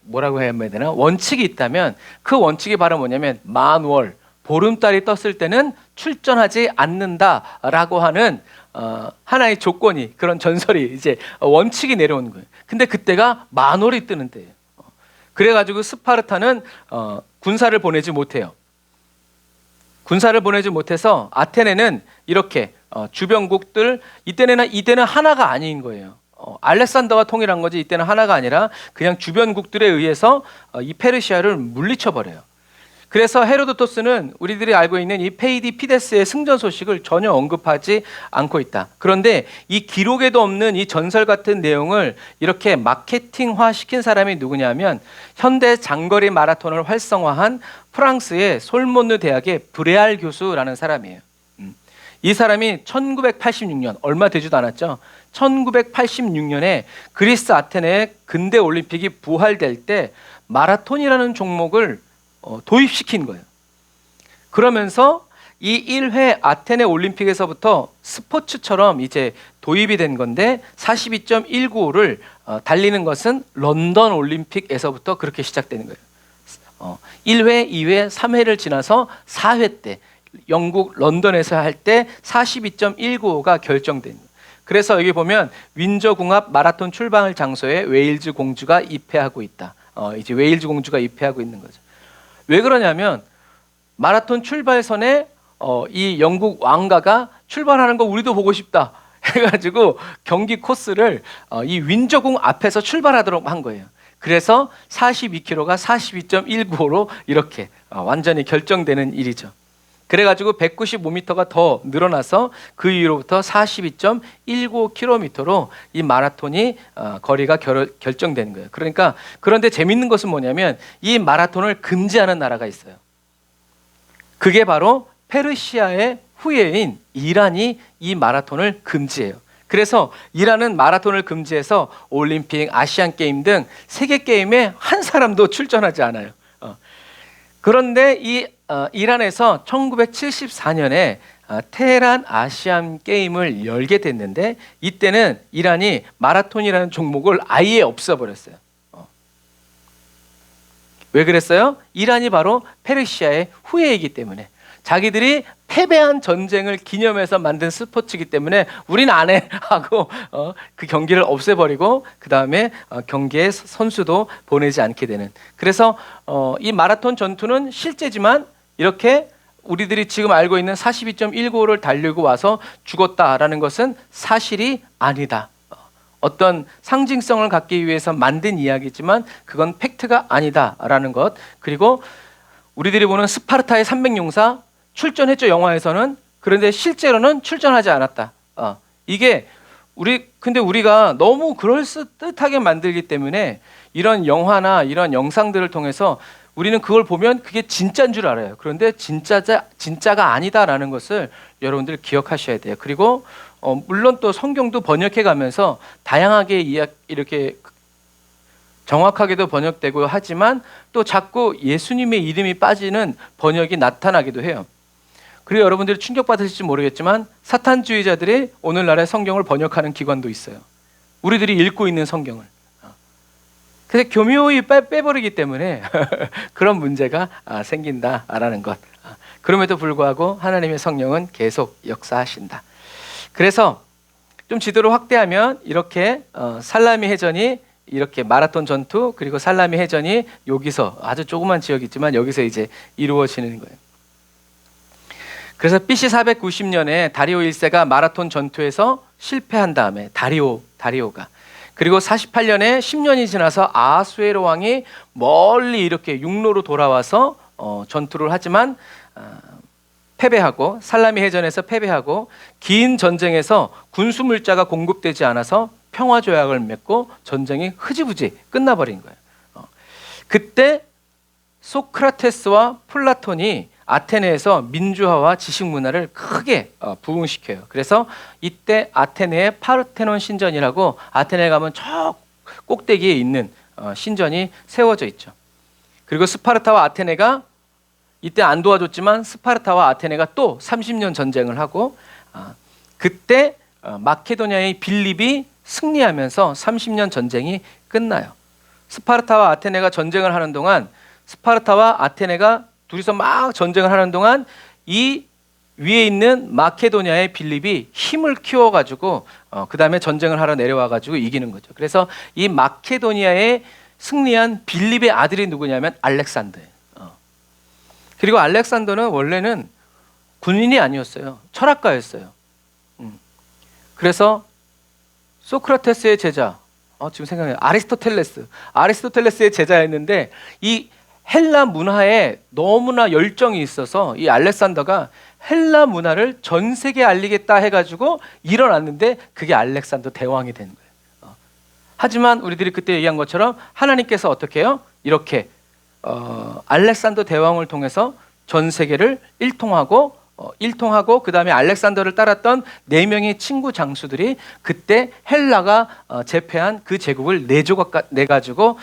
뭐라고 해야 되나 원칙이 있다면 그 원칙이 바로 뭐냐면 만월 보름달이 떴을 때는 출전하지 않는다라고 하는 하나의 조건이, 그런 전설이 이제 원칙이 내려온 거예요. 근데 그때가 만월이 뜨는 때예요. 그래가지고 스파르타는 군사를 보내지 못해요. 군사를 보내지 못해서 아테네는 이렇게 주변국들, 이때는 하나가 아닌 거예요. 알렉산더가 통일한 거지 이때는 하나가 아니라 그냥 주변국들에 의해서 이 페르시아를 물리쳐 버려요. 그래서 헤로도토스는 우리들이 알고 있는 이 페이디 피데스의 승전 소식을 전혀 언급하지 않고 있다. 그런데 이 기록에도 없는 이 전설 같은 내용을 이렇게 마케팅화 시킨 사람이 누구냐면 현대 장거리 마라톤을 활성화한 프랑스의 솔몬느 대학의 브레알 교수라는 사람이에요. 이 사람이 1986년, 얼마 되지도 않았죠. 1986년에 그리스 아테네의 근대 올림픽이 부활될 때 마라톤이라는 종목을 도입시킨 거예요. 그러면서 이 1회 아테네 올림픽에서부터 스포츠처럼 이제 도입이 된 건데 42.195를 달리는 것은 런던 올림픽에서부터 그렇게 시작되는 거예요. 1회, 2회, 3회를 지나서 4회 때 영국 런던에서 할 때 42.195가 결정된 거예요. 그래서 여기 보면 윈저궁합 마라톤 출발 장소에 웨일즈 공주가 입회하고 있다. 이제 웨일즈 공주가 입회하고 있는 거죠. 왜 그러냐면 마라톤 출발선에 이 영국 왕가가 출발하는 거 우리도 보고 싶다 해가지고 경기 코스를 이 윈저궁 앞에서 출발하도록 한 거예요. 그래서 42km가 42.195로 이렇게 완전히 결정되는 일이죠. 그래가지고 195m가 더 늘어나서 그 이후로부터 42.195km로 이 마라톤이 거리가 결정되는 거예요. 그러니까 그런데 재밌는 것은 뭐냐면 이 마라톤을 금지하는 나라가 있어요. 그게 바로 페르시아의 후예인 이란이 이 마라톤을 금지해요. 그래서 이란은 마라톤을 금지해서 올림픽, 아시안 게임 등 세계 게임에 한 사람도 출전하지 않아요. 그런데 이 이란에서 1974년에 테헤란 아시안 게임을 열게 됐는데 이때는 이란이 마라톤이라는 종목을 아예 없애버렸어요. 왜 그랬어요? 이란이 바로 페르시아의 후예이기 때문에, 자기들이 패배한 전쟁을 기념해서 만든 스포츠이기 때문에 우린 안 해 하고 그 경기를 없애버리고 그 다음에 경기에 선수도 보내지 않게 되는. 그래서 이 마라톤 전투는 실제지만 이렇게 우리들이 지금 알고 있는 42.195를 달리고 와서 죽었다라는 것은 사실이 아니다. 어떤 상징성을 갖기 위해서 만든 이야기지만 그건 팩트가 아니다라는 것. 그리고 우리들이 보는 스파르타의 300용사 출전했죠, 영화에서는. 그런데 실제로는 출전하지 않았다. 이게 근데 우리가 너무 그럴듯하게 만들기 때문에 이런 영화나 이런 영상들을 통해서 우리는 그걸 보면 그게 진짜인 줄 알아요. 그런데 진짜가 아니다라는 것을 여러분들 기억하셔야 돼요. 그리고 물론 또 성경도 번역해 가면서 다양하게 이렇게 정확하게도 번역되고 하지만 또 자꾸 예수님의 이름이 빠지는 번역이 나타나기도 해요. 그리고 여러분들이 충격받으실지 모르겠지만 사탄주의자들이 오늘날의 성경을 번역하는 기관도 있어요. 우리들이 읽고 있는 성경을. 그래서 교묘히 빼버리기 때문에 그런 문제가 생긴다라는 것. 그럼에도 불구하고 하나님의 성령은 계속 역사하신다. 그래서 좀 지도를 확대하면 이렇게 살라미 해전이 이렇게 마라톤 전투, 그리고 살라미 해전이 여기서 아주 조그만 지역이지만 여기서 이제 이루어지는 거예요. 그래서 BC 490년에 다리오 1세가 마라톤 전투에서 실패한 다음에 다리오가, 그리고 48년에 10년이 지나서 아하수에로 왕이 멀리 이렇게 육로로 돌아와서 전투를 하지만 패배하고, 살라미 해전에서 패배하고, 긴 전쟁에서 군수 물자가 공급되지 않아서 평화 조약을 맺고 전쟁이 흐지부지 끝나버린 거예요. 그때 소크라테스와 플라톤이 아테네에서 민주화와 지식 문화를 크게 부흥시켜요. 그래서 이때 아테네의 파르테논 신전이라고, 아테네에 가면 저 꼭대기에 있는 신전이 세워져 있죠. 그리고 스파르타와 아테네가 이때 안 도와줬지만 스파르타와 아테네가 또 30년 전쟁을 하고, 그때 마케도니아의 빌립이 승리하면서 30년 전쟁이 끝나요. 스파르타와 아테네가 전쟁을 하는 동안, 스파르타와 아테네가 둘이서 막 전쟁을 하는 동안 이 위에 있는 마케도니아의 빌립이 힘을 키워가지고 그 다음에 전쟁을 하러 내려와가지고 이기는 거죠. 그래서 이 마케도니아에 승리한 빌립의 아들이 누구냐면 알렉산더예요. 그리고 알렉산더는 원래는 군인이 아니었어요. 철학가였어요. 그래서 소크라테스의 제자, 지금 생각해요. 아리스토텔레스의 제자였는데, 이 헬라 문화에 너무나 열정이 있어서 이 알렉산더가 헬라 문화를 전 세계에 알리겠다 해가지고 일어났는데 그게 알렉산더 대왕이 된 거예요. 하지만 우리들이 그때 얘기한 것처럼 하나님께서 어떻게 해요? 이렇게 알렉산더 대왕을 통해서 전 세계를 일통하고 그 다음에 알렉산더를 따랐던 4명의 친구 장수들이 그때 헬라가 제패한 그 제국을 내가지고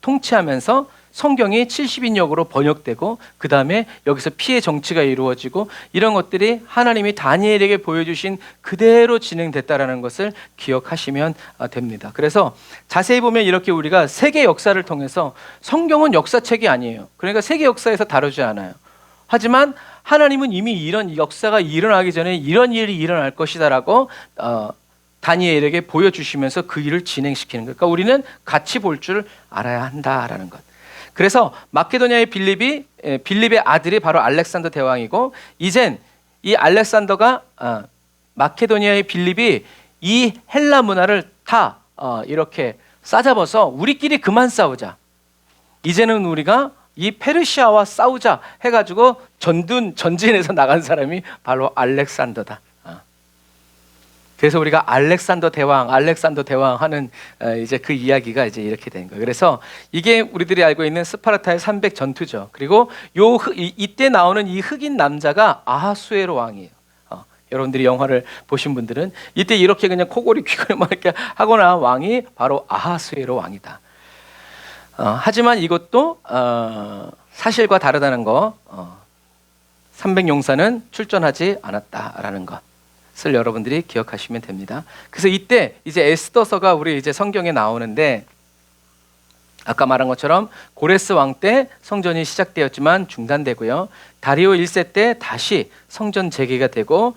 통치하면서 성경이 70인역으로 번역되고, 그 다음에 여기서 피해 정치가 이루어지고, 이런 것들이 하나님이 다니엘에게 보여주신 그대로 진행됐다라는 것을 기억하시면 됩니다. 그래서 자세히 보면 이렇게 우리가 세계 역사를 통해서, 성경은 역사책이 아니에요. 그러니까 세계 역사에서 다루지 않아요. 하지만 하나님은 이미 이런 역사가 일어나기 전에 이런 일이 일어날 것이다라고 다니엘에게 보여주시면서 그 일을 진행시키는 거예요. 그러니까 우리는 같이 볼 줄 알아야 한다라는 것. 그래서 마케도니아의 빌립의 아들이 바로 알렉산더 대왕이고, 이젠 이 알렉산더가 마케도니아의 빌립이 이 헬라 문화를 다 이렇게 싸잡아서 우리끼리 그만 싸우자, 이제는 우리가 이 페르시아와 싸우자 해가지고 전진해서 나간 사람이 바로 알렉산더다. 그래서 우리가 알렉산더 대왕 하는 이제 그 이야기가 이제 이렇게 된 거예요. 그래서 이게 우리들이 알고 있는 스파르타의 300 전투죠. 그리고 이때 나오는 이 흑인 남자가 아하수에로 왕이에요. 여러분들이 영화를 보신 분들은 이때 이렇게 그냥 코골이 귀걸이 막 이렇게 하고 나온 왕이 바로 아하수에로 왕이다. 하지만 이것도 사실과 다르다는 거, 300용사는 출전하지 않았다라는 것을 여러분들이 기억하시면 됩니다. 그래서 이때 이제 에스더서가 우리 이제 성경에 나오는데, 아까 말한 것처럼 고레스 왕 때 성전이 시작되었지만 중단되고요. 다리오 1세 때 다시 성전 재개가 되고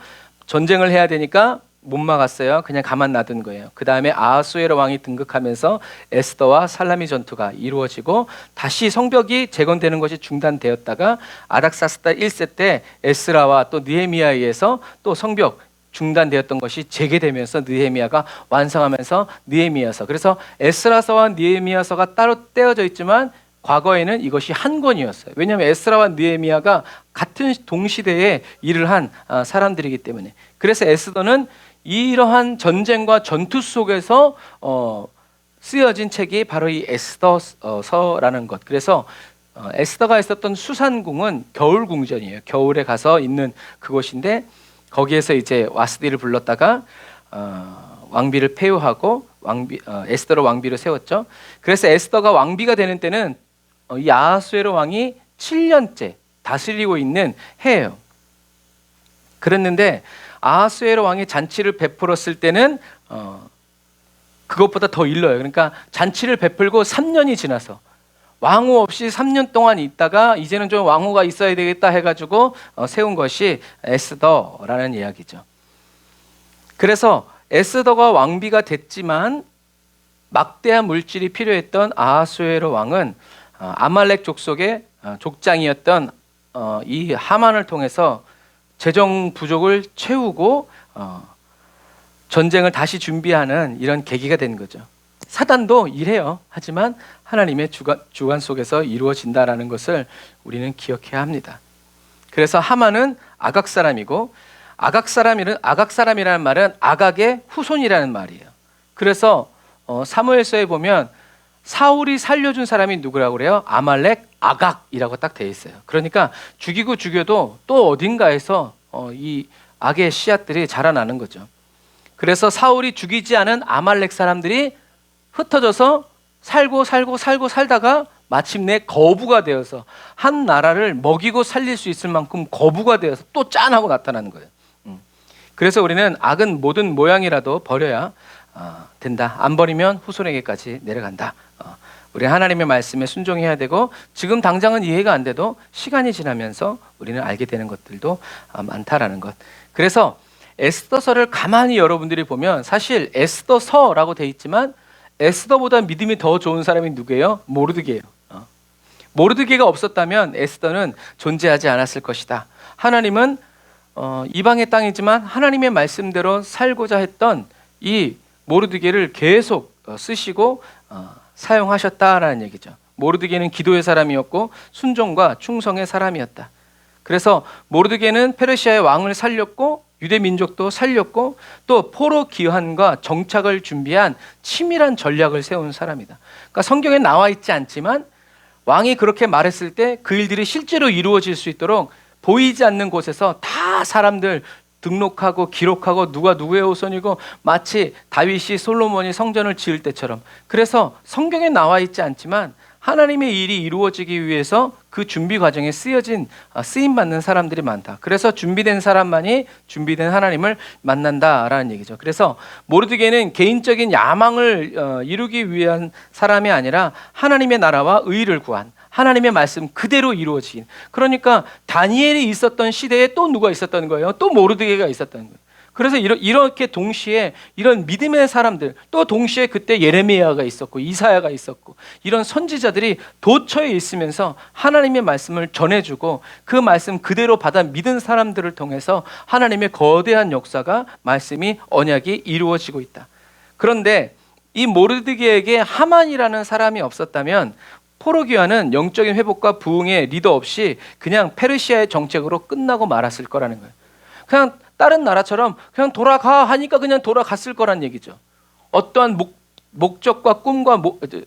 전쟁을 해야 되니까 못 막았어요. 그냥 가만 놔둔 거예요. 그 다음에 아하수에로 왕이 등극하면서 에스더와 살라미 전투가 이루어지고 다시 성벽이 재건되는 것이 중단되었다가 아닥사스다 1세 때 에스라와 또 느헤미야에 의해서 또 성벽 중단되었던 것이 재개되면서 느헤미야가 완성하면서 느헤미야서, 그래서 에스라서와 느헤미야서가 따로 떼어져 있지만 과거에는 이것이 한 권이었어요. 왜냐하면 에스라와 느헤미야가 같은 동시대에 일을 한 사람들이기 때문에. 그래서 에스더는 이러한 전쟁과 전투 속에서 쓰여진 책이 바로 이 에스더서라는 것. 그래서 에스더가 있었던 수산궁은 겨울 궁전이에요. 겨울에 가서 있는 그곳인데 거기에서 이제 와스디를 불렀다가 왕비를 폐유하고 에스더로 왕비로 세웠죠. 그래서 에스더가 왕비가 되는 때는 이 아하수에로 왕이 7년째 다스리고 있는 해예요. 그랬는데 아하수에로 왕이 잔치를 베풀었을 때는 그것보다 더 일러요. 그러니까 잔치를 베풀고 3년이 지나서 왕후 없이 3년 동안 있다가 이제는 좀 왕후가 있어야 되겠다 해가지고 세운 것이 에스더라는 이야기죠. 그래서 에스더가 왕비가 됐지만 막대한 물질이 필요했던 아하수에로 왕은 아말렉 족속의 족장이었던 이 하만을 통해서 재정 부족을 채우고 전쟁을 다시 준비하는 이런 계기가 된 거죠. 사단도 이래요. 하지만 하나님의 주관 속에서 이루어진다라는 것을 우리는 기억해야 합니다. 그래서 하만은 아각 사람이고 아각 사람이라는 말은 아각의 후손이라는 말이에요. 그래서 사무엘서에 보면 사울이 살려준 사람이 누구라고 그래요? 아말렉 아각이라고 딱 돼 있어요. 그러니까 죽이고 죽여도 또 어딘가에서 이 악의 씨앗들이 자라나는 거죠. 그래서 사울이 죽이지 않은 아말렉 사람들이 흩어져서 살다가 마침내 거부가 되어서 한 나라를 먹이고 살릴 수 있을 만큼 거부가 되어서 또 짠하고 나타나는 거예요. 그래서 우리는 악은 모든 모양이라도 버려야 된다. 안 버리면 후손에게까지 내려간다. 우리 하나님의 말씀에 순종해야 되고 지금 당장은 이해가 안 돼도 시간이 지나면서 우리는 알게 되는 것들도 많다라는 것. 그래서 에스더서를 가만히 여러분들이 보면 사실 에스더서라고 돼 있지만 에스더보다 믿음이 더 좋은 사람이 누구예요? 모르드게예요. 모르드게가 없었다면 에스더는 존재하지 않았을 것이다. 하나님은 이방의 땅이지만 하나님의 말씀대로 살고자 했던 이 모르드게를 계속 쓰시고 사용하셨다라는 얘기죠. 모르드게는 기도의 사람이었고 순종과 충성의 사람이었다. 그래서 모르드게는 페르시아의 왕을 살렸고 유대 민족도 살렸고 또 포로 귀환과 정착을 준비한 치밀한 전략을 세운 사람이다. 그러니까 성경에 나와 있지 않지만 왕이 그렇게 말했을 때 그 일들이 실제로 이루어질 수 있도록 보이지 않는 곳에서 다 사람들 등록하고 기록하고 누가 누구의 후손이고 마치 다윗이 솔로몬이 성전을 지을 때처럼. 그래서 성경에 나와 있지 않지만 하나님의 일이 이루어지기 위해서 그 준비 과정에 쓰임받는 사람들이 많다. 그래서 준비된 사람만이 준비된 하나님을 만난다라는 얘기죠. 그래서 모르드게는 개인적인 야망을 이루기 위한 사람이 아니라 하나님의 나라와 의를 구한 하나님의 말씀 그대로 이루어지긴. 그러니까 다니엘이 있었던 시대에 또 누가 있었던 거예요? 또 모르드게가 있었던 거예요. 그래서 이렇게 동시에 이런 믿음의 사람들, 또 동시에 그때 예레미야가 있었고 이사야가 있었고 이런 선지자들이 도처에 있으면서 하나님의 말씀을 전해주고 그 말씀 그대로 받아 믿은 사람들을 통해서 하나님의 거대한 역사가 말씀이 언약이 이루어지고 있다. 그런데 이 모르드게에게 하만이라는 사람이 없었다면 포로 귀환은 영적인 회복과 부흥의 리더 없이 그냥 페르시아의 정책으로 끝나고 말았을 거라는 거예요. 그냥 다른 나라처럼 그냥 돌아가 하니까 그냥 돌아갔을 거란 얘기죠. 어떠한 목적과 꿈과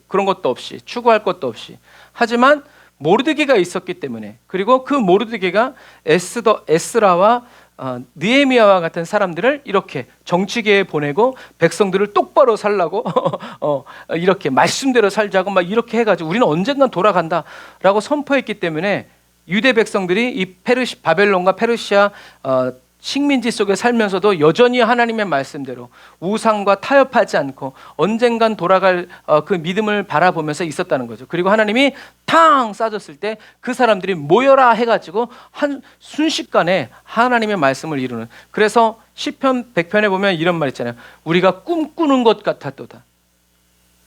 그런 것도 없이 추구할 것도 없이. 하지만 모르드게가 있었기 때문에, 그리고 그 모르드게가 에스라와 느헤미야와 같은 사람들을 이렇게 정치계에 보내고 백성들을 똑바로 살라고 이렇게 말씀대로 살자고 막 이렇게 해가지고 우리는 언젠간 돌아간다라고 선포했기 때문에 유대 백성들이 이 바벨론과 페르시아 식민지 속에 살면서도 여전히 하나님의 말씀대로 우상과 타협하지 않고 언젠간 돌아갈 그 믿음을 바라보면서 있었다는 거죠. 그리고 하나님이 탕 쏴줬을 때 그 사람들이 모여라 해가지고 한 순식간에 하나님의 말씀을 이루는. 그래서 시편 100편에 보면 이런 말 있잖아요. 우리가 꿈꾸는 것 같았도다.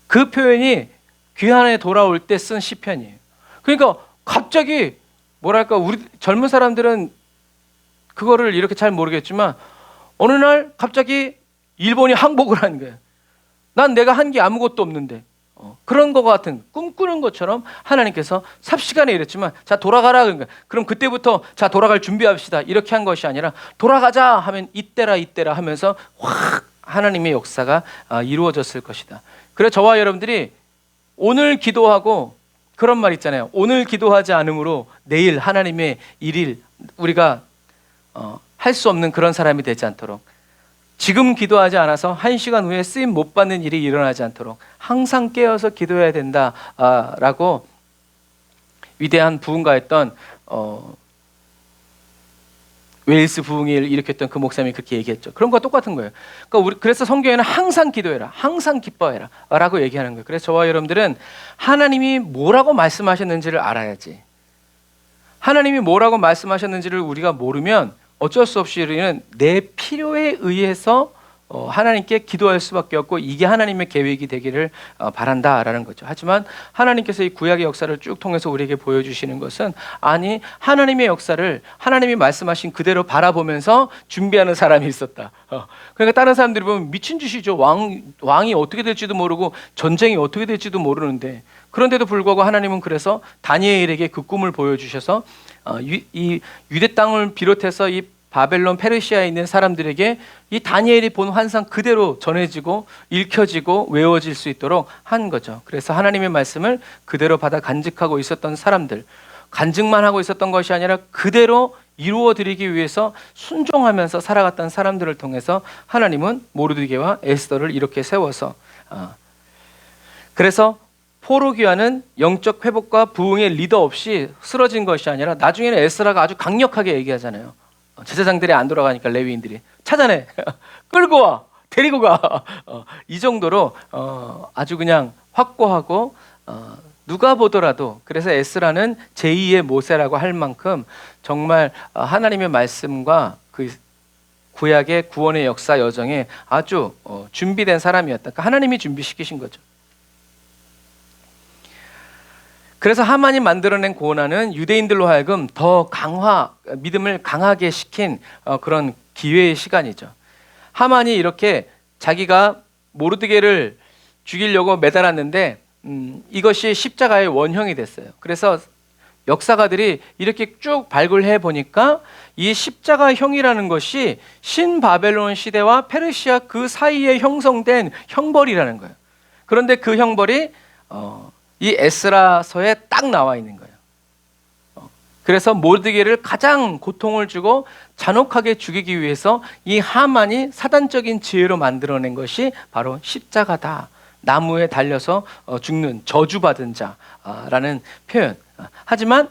그 표현이 귀환에 돌아올 때 쓴 시편이에요. 그러니까 갑자기 뭐랄까, 우리 젊은 사람들은 그거를 이렇게 잘 모르겠지만 어느 날 갑자기 일본이 항복을 하는 거예요. 난 내가 한 게 아무것도 없는데 그런 거 같은 꿈꾸는 것처럼 하나님께서 삽시간에 이랬지만 자 돌아가라. 그러니까 그럼 그때부터 자 돌아갈 준비합시다 이렇게 한 것이 아니라 돌아가자 하면 이때라 하면서 확 하나님의 역사가 이루어졌을 것이다. 그래서 저와 여러분들이 오늘 기도하고 그런 말 있잖아요. 오늘 기도하지 않으므로 내일 하나님의 일일 우리가 할 수 없는 그런 사람이 되지 않도록, 지금 기도하지 않아서 1시간 후에 쓰임 못 받는 일이 일어나지 않도록 항상 깨어서 기도해야 된다라고 위대한 부흥가였던 웨일스 부흥을 일으켰던 그 목사님이 그렇게 얘기했죠. 그런 거와 똑같은 거예요. 그러니까 그래서 성경에는 항상 기도해라, 항상 기뻐해라 라고 얘기하는 거예요. 그래서 저와 여러분들은 하나님이 뭐라고 말씀하셨는지를 알아야지. 하나님이 뭐라고 말씀하셨는지를 우리가 모르면 어쩔 수 없이 우리는 내 필요에 의해서 하나님께 기도할 수밖에 없고 이게 하나님의 계획이 되기를 바란다라는 거죠. 하지만 하나님께서 이 구약의 역사를 쭉 통해서 우리에게 보여주시는 것은 아니, 하나님의 역사를 하나님이 말씀하신 그대로 바라보면서 준비하는 사람이 있었다. 그러니까 다른 사람들이 보면 미친 짓이죠. 왕이 어떻게 될지도 모르고 전쟁이 어떻게 될지도 모르는데, 그런데도 불구하고 하나님은 그래서 다니엘에게 그 꿈을 보여주셔서 이 유대 땅을 비롯해서 이 바벨론 페르시아에 있는 사람들에게 이 다니엘이 본 환상 그대로 전해지고 읽혀지고 외워질 수 있도록 한 거죠. 그래서 하나님의 말씀을 그대로 받아 간직하고 있었던 사람들, 간직만 하고 있었던 것이 아니라 그대로 이루어 드리기 위해서 순종하면서 살아갔던 사람들을 통해서 하나님은 모르드게와 에스더를 이렇게 세워서 그래서 포로기환은 영적 회복과 부흥의 리더 없이 쓰러진 것이 아니라 나중에는 에스라가 아주 강력하게 얘기하잖아요. 제사장들이 안 돌아가니까 레위인들이 찾아내, 끌고 와, 데리고 가. 이 정도로 아주 그냥 확고하고 누가 보더라도, 그래서 에스라는 제2의 모세라고 할 만큼 정말 하나님의 말씀과 그 구약의 구원의 역사 여정에 아주 준비된 사람이었다. 그러니까 하나님이 준비시키신 거죠. 그래서 하만이 만들어낸 고난은 유대인들로 하여금 더 믿음을 강하게 시킨 그런 기회의 시간이죠. 하만이 이렇게 자기가 모르드게를 죽이려고 매달았는데 이것이 십자가의 원형이 됐어요. 그래서 역사가들이 이렇게 쭉 발굴해 보니까 이 십자가형이라는 것이 신바벨론 시대와 페르시아 그 사이에 형성된 형벌이라는 거예요. 그런데 그 형벌이 이 에스라서에 딱 나와 있는 거예요. 그래서 모르드게를 가장 고통을 주고 잔혹하게 죽이기 위해서 이 하만이 사단적인 지혜로 만들어낸 것이 바로 십자가다. 나무에 달려서 죽는 저주받은 자라는 표현. 하지만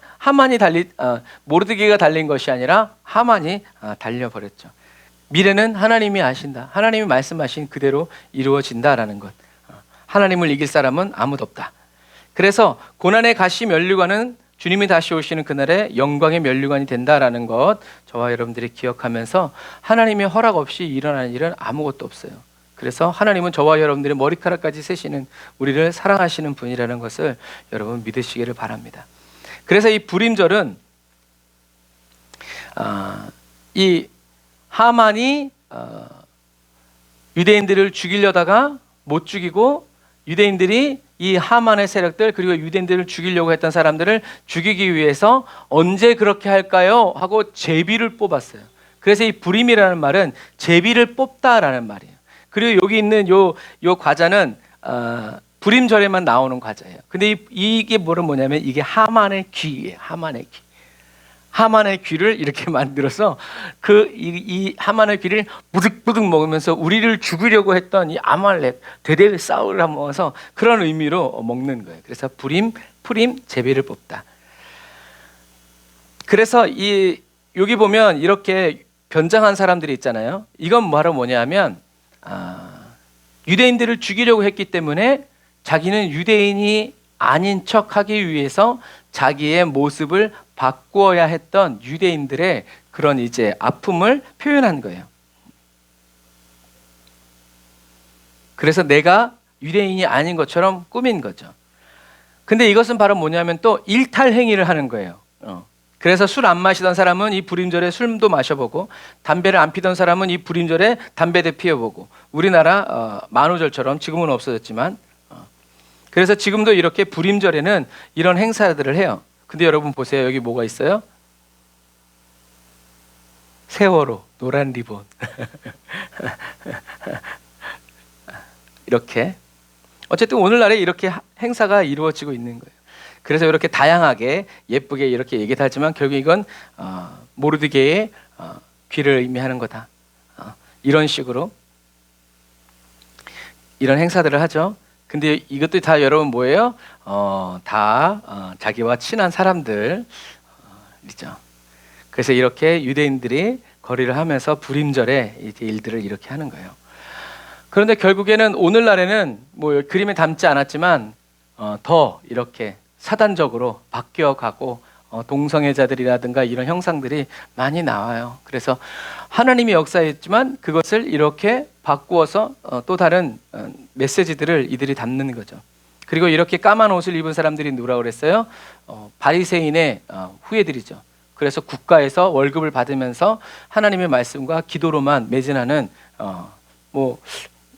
모르드게가 달린 것이 아니라 하만이 달려버렸죠. 미래는 하나님이 아신다. 하나님이 말씀하신 그대로 이루어진다라는 것. 하나님을 이길 사람은 아무도 없다. 그래서 고난의 가시 면류관은 주님이 다시 오시는 그날에 영광의 면류관이 된다라는 것, 저와 여러분들이 기억하면서 하나님의 허락 없이 일어나는 일은 아무것도 없어요. 그래서 하나님은 저와 여러분들의 머리카락까지 세시는 우리를 사랑하시는 분이라는 것을 여러분 믿으시기를 바랍니다. 그래서 이 불임절은 이 하만이 유대인들을 죽이려다가 못 죽이고, 유대인들이 이 하만의 세력들 그리고 유대인들을 죽이려고 했던 사람들을 죽이기 위해서 언제 그렇게 할까요? 하고 제비를 뽑았어요. 그래서 이 불임이라는 말은 제비를 뽑다라는 말이에요. 그리고 여기 있는 요 과자는 불임절에만 나오는 과자예요. 근데 이게 뭐냐면 이게 하만의 귀예요. 하만의 귀. 하만의 귀를 이렇게 만들어서 이 하만의 귀를 부득부득 먹으면서 우리를 죽이려고 했던 이 아말렉 대대 싸우를 하면서 그런 의미로 먹는 거예요. 그래서 불임, 제비를 뽑다. 그래서 여기 보면 이렇게 변장한 사람들이 있잖아요. 이건 바로 뭐냐면 유대인들을 죽이려고 했기 때문에 자기는 유대인이 아닌 척하기 위해서 자기의 모습을 바꾸어야 했던 유대인들의 그런 이제 아픔을 표현한 거예요. 그래서 내가 유대인이 아닌 것처럼 꾸민 거죠. 근데 이것은 바로 뭐냐면 또 일탈행위를 하는 거예요. 그래서 술 안 마시던 사람은 이 불임절에 술도 마셔보고, 담배를 안 피던 사람은 이 불임절에 담배도 피워보고, 우리나라 만우절처럼 지금은 없어졌지만, 그래서 지금도 이렇게 불임절에는 이런 행사들을 해요. 근데 여러분 보세요. 여기 뭐가 있어요? 세월호, 노란 리본. 이렇게. 어쨌든 오늘날에 이렇게 행사가 이루어지고 있는 거예요. 그래서 이렇게 다양하게 예쁘게 이렇게 얘기를 하지만 결국 이건 모르드게의 귀를 의미하는 거다. 이런 식으로 이런 행사들을 하죠. 근데 이것도 다 여러분 뭐예요? 다 자기와 친한 사람들이죠. 그래서 이렇게 유대인들이 거리를 하면서 불임절에 이제 일들을 이렇게 하는 거예요. 그런데 결국에는 오늘날에는 뭐 그림에 담지 않았지만 더 이렇게 사단적으로 바뀌어가고 동성애자들이라든가 이런 형상들이 많이 나와요. 그래서 하나님이 역사했지만 그것을 이렇게 바꾸어서 또 다른 메시지들을 이들이 담는 거죠. 그리고 이렇게 까만 옷을 입은 사람들이 누구라고 그랬어요? 바리새인의 후예들이죠. 그래서 국가에서 월급을 받으면서 하나님의 말씀과 기도로만 매진하는 뭐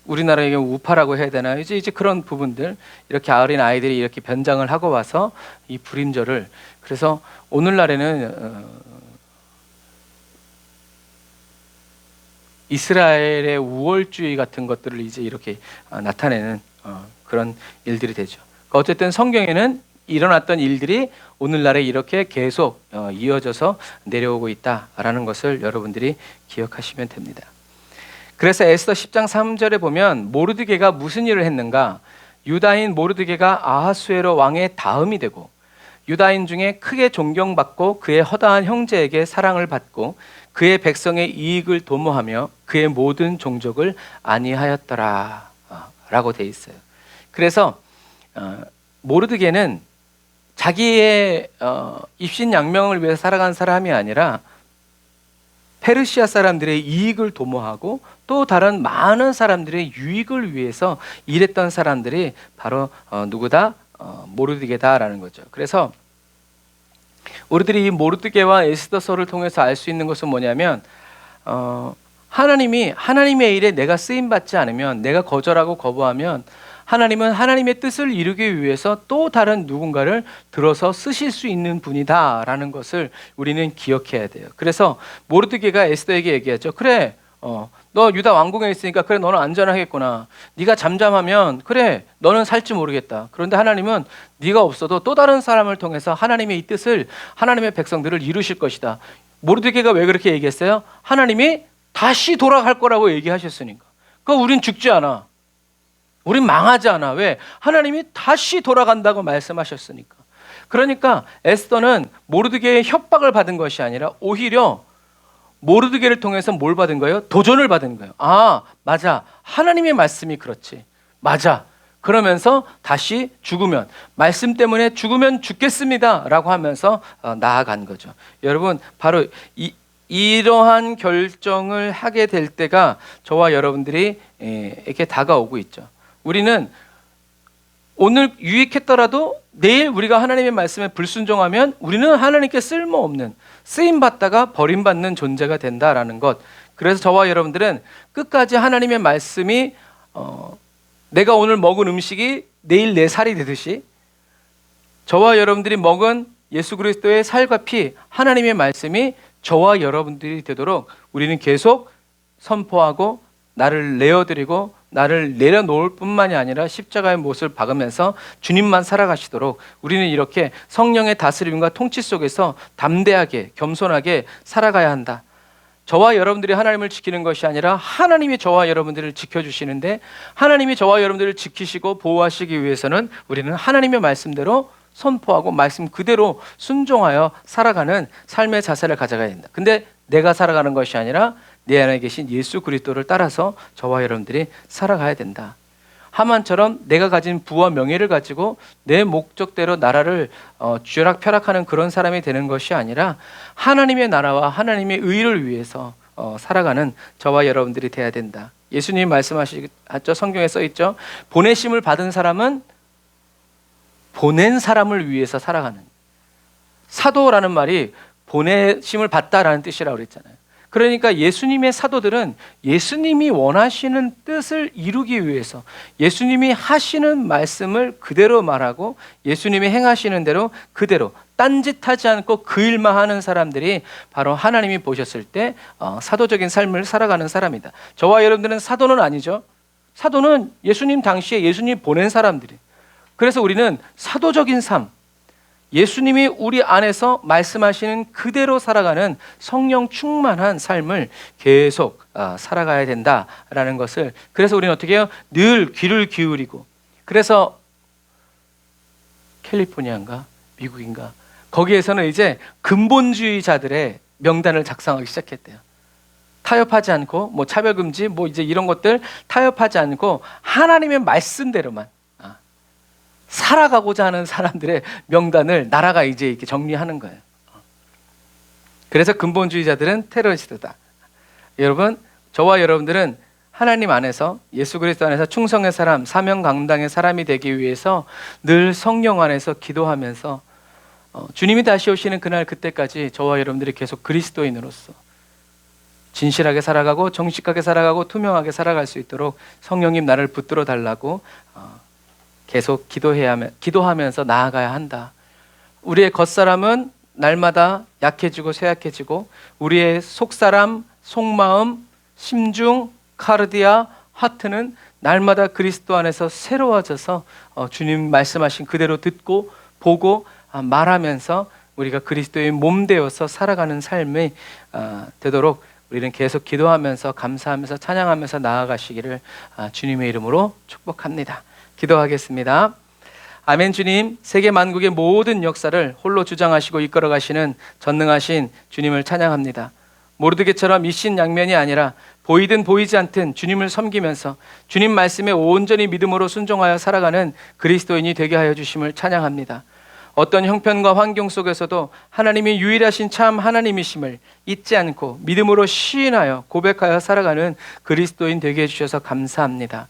우리나라에 우파라고 해야 되나요? 이제 그런 부분들, 이렇게 어린 아이들이 이렇게 변장을 하고 와서 이 불임절을, 그래서 오늘날에는 이스라엘의 우월주의 같은 것들을 이제 이렇게 나타내는 그런 일들이 되죠. 그러니까 어쨌든 성경에는 일어났던 일들이 오늘날에 이렇게 계속 이어져서 내려오고 있다라는 것을 여러분들이 기억하시면 됩니다. 그래서 에스더 10장 3절에 보면 모르드게가 무슨 일을 했는가? 유다인 모르드게가 아하수에로 왕의 다음이 되고 유다인 중에 크게 존경받고 그의 허다한 형제에게 사랑을 받고 그의 백성의 이익을 도모하며 그의 모든 종족을 안위하였더라 라고 돼 있어요. 그래서 모르드게는 자기의 입신양명을 위해서 살아간 사람이 아니라 페르시아 사람들의 이익을 도모하고 또 다른 많은 사람들의 유익을 위해서 일했던 사람들이 바로 누구다? 모르드게다라는 거죠. 그래서 우리들이 이 모르드게와 에스더서를 통해서 알 수 있는 것은 뭐냐면 하나님이 하나님의 일에 내가 쓰임 받지 않으면, 내가 거절하고 거부하면 하나님은 하나님의 뜻을 이루기 위해서 또 다른 누군가를 들어서 쓰실 수 있는 분이다라는 것을 우리는 기억해야 돼요. 그래서 모르드게가 에스더에게 얘기하죠. 그래, 너 유다 왕궁에 있으니까 그래, 너는 안전하겠구나. 네가 잠잠하면 그래, 너는 살지 모르겠다. 그런데 하나님은 네가 없어도 또 다른 사람을 통해서 하나님의 이 뜻을, 하나님의 백성들을 이루실 것이다. 모르드게가 왜 그렇게 얘기했어요? 하나님이 다시 돌아갈 거라고 얘기하셨으니까. 그러니까 우린 죽지 않아. 우린 망하지 않아. 왜? 하나님이 다시 돌아간다고 말씀하셨으니까. 그러니까 에스더는 모르드게의 협박을 받은 것이 아니라 오히려 모르드게를 통해서 뭘 받은 거예요? 도전을 받은 거예요. 아, 맞아. 하나님의 말씀이 그렇지. 맞아. 그러면서 다시 죽으면, 말씀 때문에 죽으면 죽겠습니다 라고 하면서 나아간 거죠. 여러분, 바로 이러한 결정을 하게 될 때가 저와 여러분들이 이렇게 다가오고 있죠. 우리는 오늘 유익했더라도 내일 우리가 하나님의 말씀에 불순종하면 우리는 하나님께 쓸모없는, 쓰임받다가 버림받는 존재가 된다라는 것. 그래서 저와 여러분들은 끝까지 하나님의 말씀이 내가 오늘 먹은 음식이 내일 내 살이 되듯이 저와 여러분들이 먹은 예수 그리스도의 살과 피, 하나님의 말씀이 저와 여러분들이 되도록 우리는 계속 선포하고 나를 내어드리고 나를 내려놓을 뿐만이 아니라 십자가의 못을 박으면서 주님만 살아가시도록 우리는 이렇게 성령의 다스림과 통치 속에서 담대하게 겸손하게 살아가야 한다. 저와 여러분들이 하나님을 지키는 것이 아니라 하나님이 저와 여러분들을 지켜주시는데, 하나님이 저와 여러분들을 지키시고 보호하시기 위해서는 우리는 하나님의 말씀대로 선포하고 말씀 그대로 순종하여 살아가는 삶의 자세를 가져가야 된다. 근데 내가 살아가는 것이 아니라 내 안에 계신 예수 그리스도를 따라서 저와 여러분들이 살아가야 된다. 하만처럼 내가 가진 부와 명예를 가지고 내 목적대로 나라를 쥐락펴락하는 그런 사람이 되는 것이 아니라 하나님의 나라와 하나님의 의를 위해서 살아가는 저와 여러분들이 돼야 된다. 예수님 말씀하시죠. 성경에 써 있죠. 보내심을 받은 사람은 보낸 사람을 위해서 살아가는. 사도라는 말이 보내심을 받다라는 뜻이라고 그랬잖아요. 그러니까 예수님의 사도들은 예수님이 원하시는 뜻을 이루기 위해서 예수님이 하시는 말씀을 그대로 말하고 예수님이 행하시는 대로 그대로 딴짓하지 않고 그 일만 하는 사람들이 바로 하나님이 보셨을 때 사도적인 삶을 살아가는 사람이다. 저와 여러분들은 사도는 아니죠. 사도는 예수님 당시에 예수님 보낸 사람들이. 그래서 우리는 사도적인 삶, 예수님이 우리 안에서 말씀하시는 그대로 살아가는 성령 충만한 삶을 계속 살아가야 된다라는 것을, 그래서 우리는 어떻게 해요? 늘 귀를 기울이고, 그래서 캘리포니아인가 미국인가 거기에서는 이제 근본주의자들의 명단을 작성하기 시작했대요. 타협하지 않고 뭐 차별금지 뭐 이제 이런 것들 타협하지 않고 하나님의 말씀대로만 살아가고자 하는 사람들의 명단을 나라가 이제 이렇게 정리하는 거예요. 그래서 근본주의자들은 테러리스트다. 여러분, 저와 여러분들은 하나님 안에서 예수 그리스도 안에서 충성의 사람, 사명 감당의 사람이 되기 위해서 늘 성령 안에서 기도하면서 주님이 다시 오시는 그날 그때까지 저와 여러분들이 계속 그리스도인으로서 진실하게 살아가고 정직하게 살아가고 투명하게 살아갈 수 있도록 성령님 나를 붙들어 달라고 계속 기도하면서 나아가야 한다. 우리의 겉사람은 날마다 약해지고 쇠약해지고 우리의 속사람, 속마음, 심중, 카르디아, 하트는 날마다 그리스도 안에서 새로워져서 주님 말씀하신 그대로 듣고 보고 말하면서 우리가 그리스도의 몸 되어서 살아가는 삶이 되도록 우리는 계속 기도하면서 감사하면서 찬양하면서 나아가시기를 주님의 이름으로 축복합니다. 기도하겠습니다. 아멘. 주님, 세계 만국의 모든 역사를 홀로 주장하시고 이끌어 가시는 전능하신 주님을 찬양합니다. 모르드게처럼 일신양면이 아니라 보이든 보이지 않든 주님을 섬기면서 주님 말씀에 온전히 믿음으로 순종하여 살아가는 그리스도인이 되게 하여 주심을 찬양합니다. 어떤 형편과 환경 속에서도 하나님이 유일하신 참 하나님이심을 잊지 않고 믿음으로 시인하여 고백하여 살아가는 그리스도인 되게 해주셔서 감사합니다.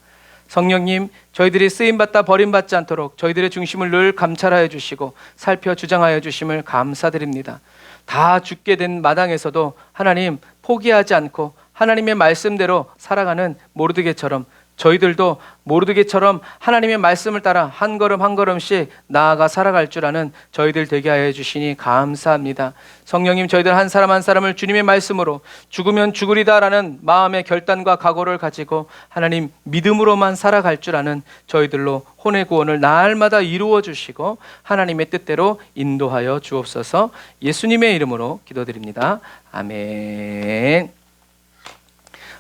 성령님, 저희들이 쓰임받다 버림받지 않도록 저희들의 중심을 늘 감찰하여 주시고 살펴 주장하여 주심을 감사드립니다. 다 죽게 된 마당에서도 하나님 포기하지 않고 하나님의 말씀대로 살아가는 모르드게처럼 저희들도 모르드게처럼 하나님의 말씀을 따라 한 걸음 한 걸음씩 나아가 살아갈 줄 아는 저희들 되게 하여 주시니 감사합니다. 성령님, 저희들 한 사람 한 사람을 주님의 말씀으로 죽으면 죽으리다라는 마음의 결단과 각오를 가지고 하나님 믿음으로만 살아갈 줄 아는 저희들로 혼의 구원을 날마다 이루어 주시고 하나님의 뜻대로 인도하여 주옵소서. 예수님의 이름으로 기도드립니다. 아멘.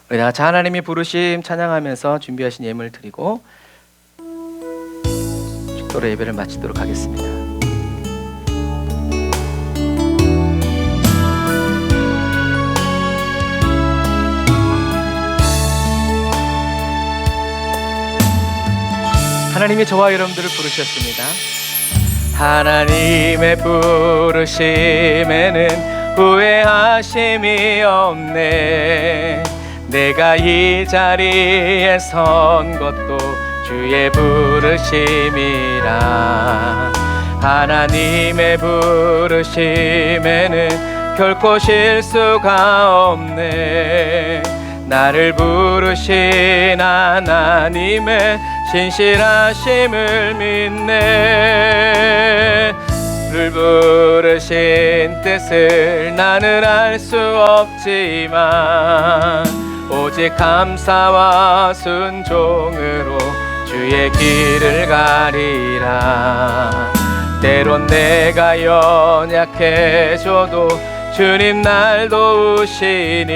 우리 다 하나님이 부르심 찬양하면서 준비하신 예물 드리고 축도로 예배를 마치도록 하겠습니다. 하나님이 저와 여러분들을 부르셨습니다. 하나님의 부르심에는 후회하심이 없네. 내가 이 자리에 선 것도 주의 부르심이라. 하나님의 부르심에는 결코 실수가 없네. 나를 부르신 하나님의 신실하심을 믿네. 를 부르신 뜻을 나는 알 수 없지만 오직 감사와 순종으로 주의 길을 가리라. 때론 내가 연약해져도 주님 날 도우시니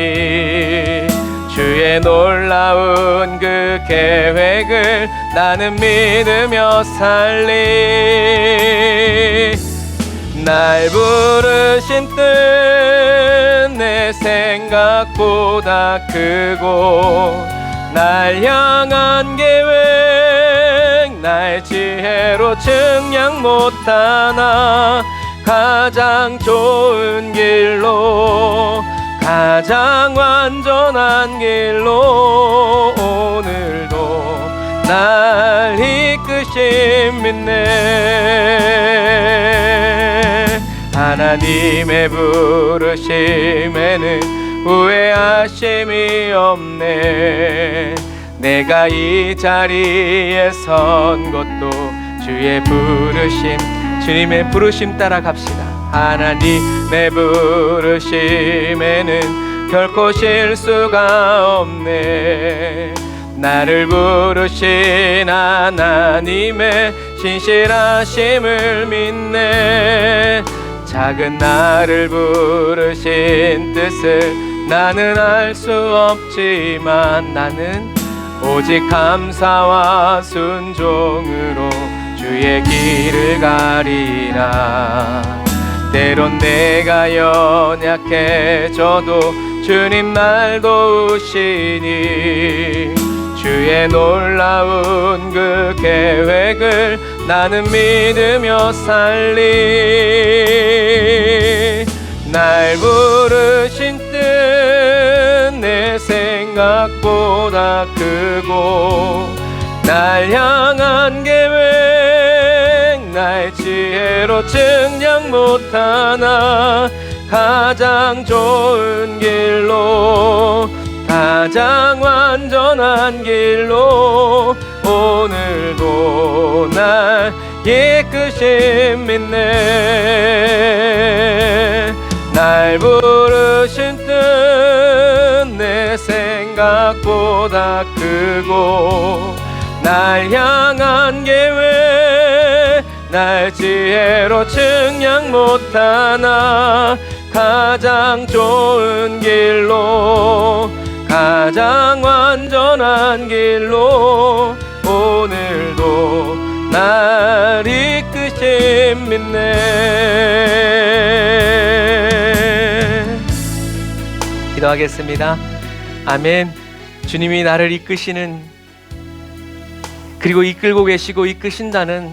주의 놀라운 그 계획을 나는 믿으며 살리. 날 부르신 뜻 내 생각보다 크고 날 향한 계획 나의 지혜로 측량 못하나 가장 좋은 길로 가장 완전한 길로 오늘도 날 이끄심 믿네. 하나님의 부르심에는 후회하심이 없네. 내가 이 자리에 선 것도 주의 부르심, 주님의 부르심 따라 갑시다. 하나님의 부르심에는 결코 실수가 없네. 나를 부르신 하나님의 신실하심을 믿네. 작은 나를 부르신 뜻을 나는 알 수 없지만 나는 오직 감사와 순종으로 주의 길을 가리라. 때론 내가 연약해져도 주님 날 도우시니 주의 놀라운 그 계획을 나는 믿으며 살리. 날 부르신 뜻 내 생각보다 크고 날 향한 계획 나의 지혜로 측량 못하나 가장 좋은 길로 가장 완전한 길로 오늘도 날 이끄심 믿네. 날 부르신 뜻 내 생각보다 크고 날 향한 계획 날 지혜로 측량 못하나 가장 좋은 길로 가장 완전한 길로 오늘도 날 이끄심 믿네. 기도하겠습니다. 아멘. 주님이 나를 이끄시는, 그리고 이끌고 계시고 이끄신다는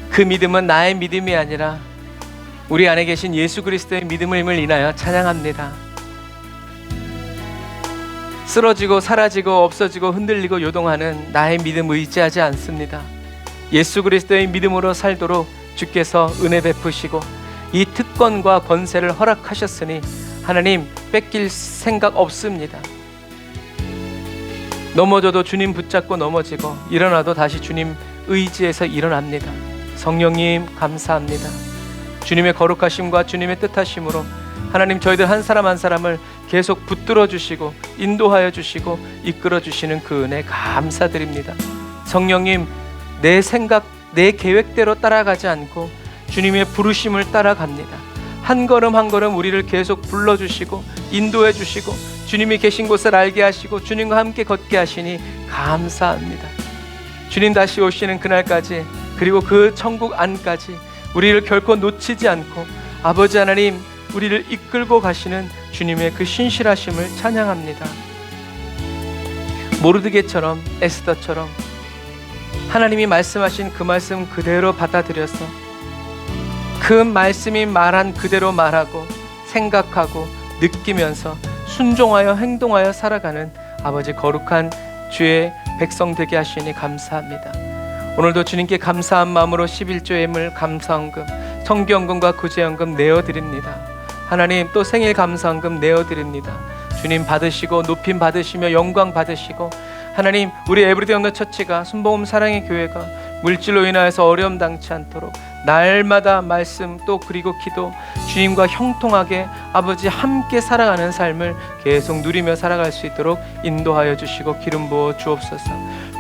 그 믿음은 나의 믿음이 아니라 우리 안에 계신 예수 그리스도의 믿음을 인하여 찬양합니다. 쓰러지고 사라지고 없어지고 흔들리고 요동하는 나의 믿음 의지하지 않습니다. 예수 그리스도의 믿음으로 살도록 주께서 은혜 베푸시고 이 특권과 권세를 허락하셨으니 하나님 뺏길 생각 없습니다. 넘어져도 주님 붙잡고 넘어지고 일어나도 다시 주님 의지해서 일어납니다. 성령님 감사합니다. 주님의 거룩하심과 주님의 뜻하심으로 하나님 저희들 한 사람 한 사람을 계속 붙들어 주시고 인도하여 주시고 이끌어 주시는 그 은혜 감사드립니다. 성령님, 내 생각 내 계획대로 따라가지 않고 주님의 부르심을 따라갑니다. 한 걸음 한 걸음 우리를 계속 불러주시고 인도해 주시고 주님이 계신 곳을 알게 하시고 주님과 함께 걷게 하시니 감사합니다. 주님 다시 오시는 그날까지, 그리고 그 천국 안까지 우리를 결코 놓치지 않고 아버지 하나님 우리를 이끌고 가시는 주님의 그 신실하심을 찬양합니다. 모르드게처럼 에스더처럼 하나님이 말씀하신 그 말씀 그대로 받아들여서 그 말씀이 말한 그대로 말하고 생각하고 느끼면서 순종하여 행동하여 살아가는 아버지 거룩한 주의 백성 되게 하시니 감사합니다. 오늘도 주님께 감사한 마음으로 11조 예물 감사헌금, 성경금과 구제헌금 내어드립니다. 하나님 또 생일 감사헌금 내어드립니다. 주님 받으시고 높임 받으시며 영광 받으시고 하나님 우리 에브리데이 언더 처치가 순복음 사랑의 교회가 물질로 인하여서 어려움 당치 않도록 날마다 말씀 또 그리고 기도 주님과 형통하게 아버지 함께 살아가는 삶을 계속 누리며 살아갈 수 있도록 인도하여 주시고 기름 부어 주옵소서.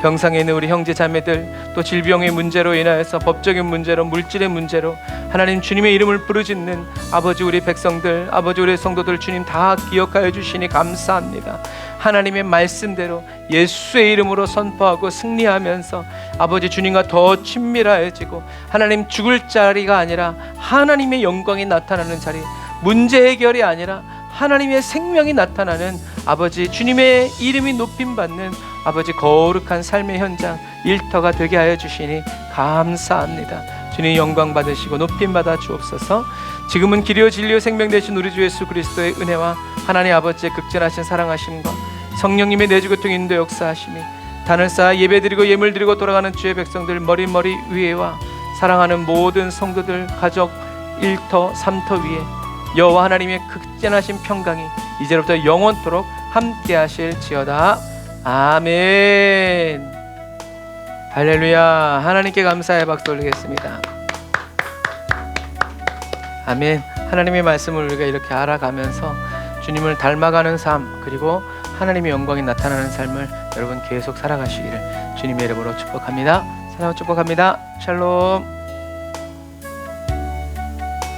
병상에 있는 우리 형제 자매들 또 질병의 문제로 인하여서 법적인 문제로 물질의 문제로 하나님 주님의 이름을 부르짖는 아버지 우리 백성들 아버지 우리 성도들 주님 다 기억하여 주시니 감사합니다. 하나님의 말씀대로 예수의 이름으로 선포하고 승리하면서 아버지 주님과 더 친밀해지고 하나님 죽을 자리가 아니라 하나님의 영광이 나타나는 자리, 문제 해결이 아니라 하나님의 생명이 나타나는 아버지 주님의 이름이 높임받는 아버지 거룩한 삶의 현장 일터가 되게 하여 주시니 감사합니다. 주님 영광 받으시고 높임받아 주옵소서. 지금은 길이요 진리요 생명 되신 우리 주 예수 그리스도의 은혜와 하나님 아버지의 극진하신 사랑하심과 성령님의 내주교통 인도 역사하심이 단을 쌓아 예배드리고 예물드리고 돌아가는 주의 백성들 머리 위에와 사랑하는 모든 성도들 가족 일터 삼터 위에 여호와 하나님의 극진하신 평강이 이제부터 영원토록 함께 하실지어다. 아멘. 할렐루야. 하나님께 감사의 박수 올리겠습니다. 아멘. 하나님의 말씀을 우리가 이렇게 알아가면서 주님을 닮아가는 삶, 그리고 하나님의 영광이 나타나는 삶을 여러분 계속 살아가시기를 주님의 이름으로 축복합니다. 사랑하고 축복합니다. 샬롬.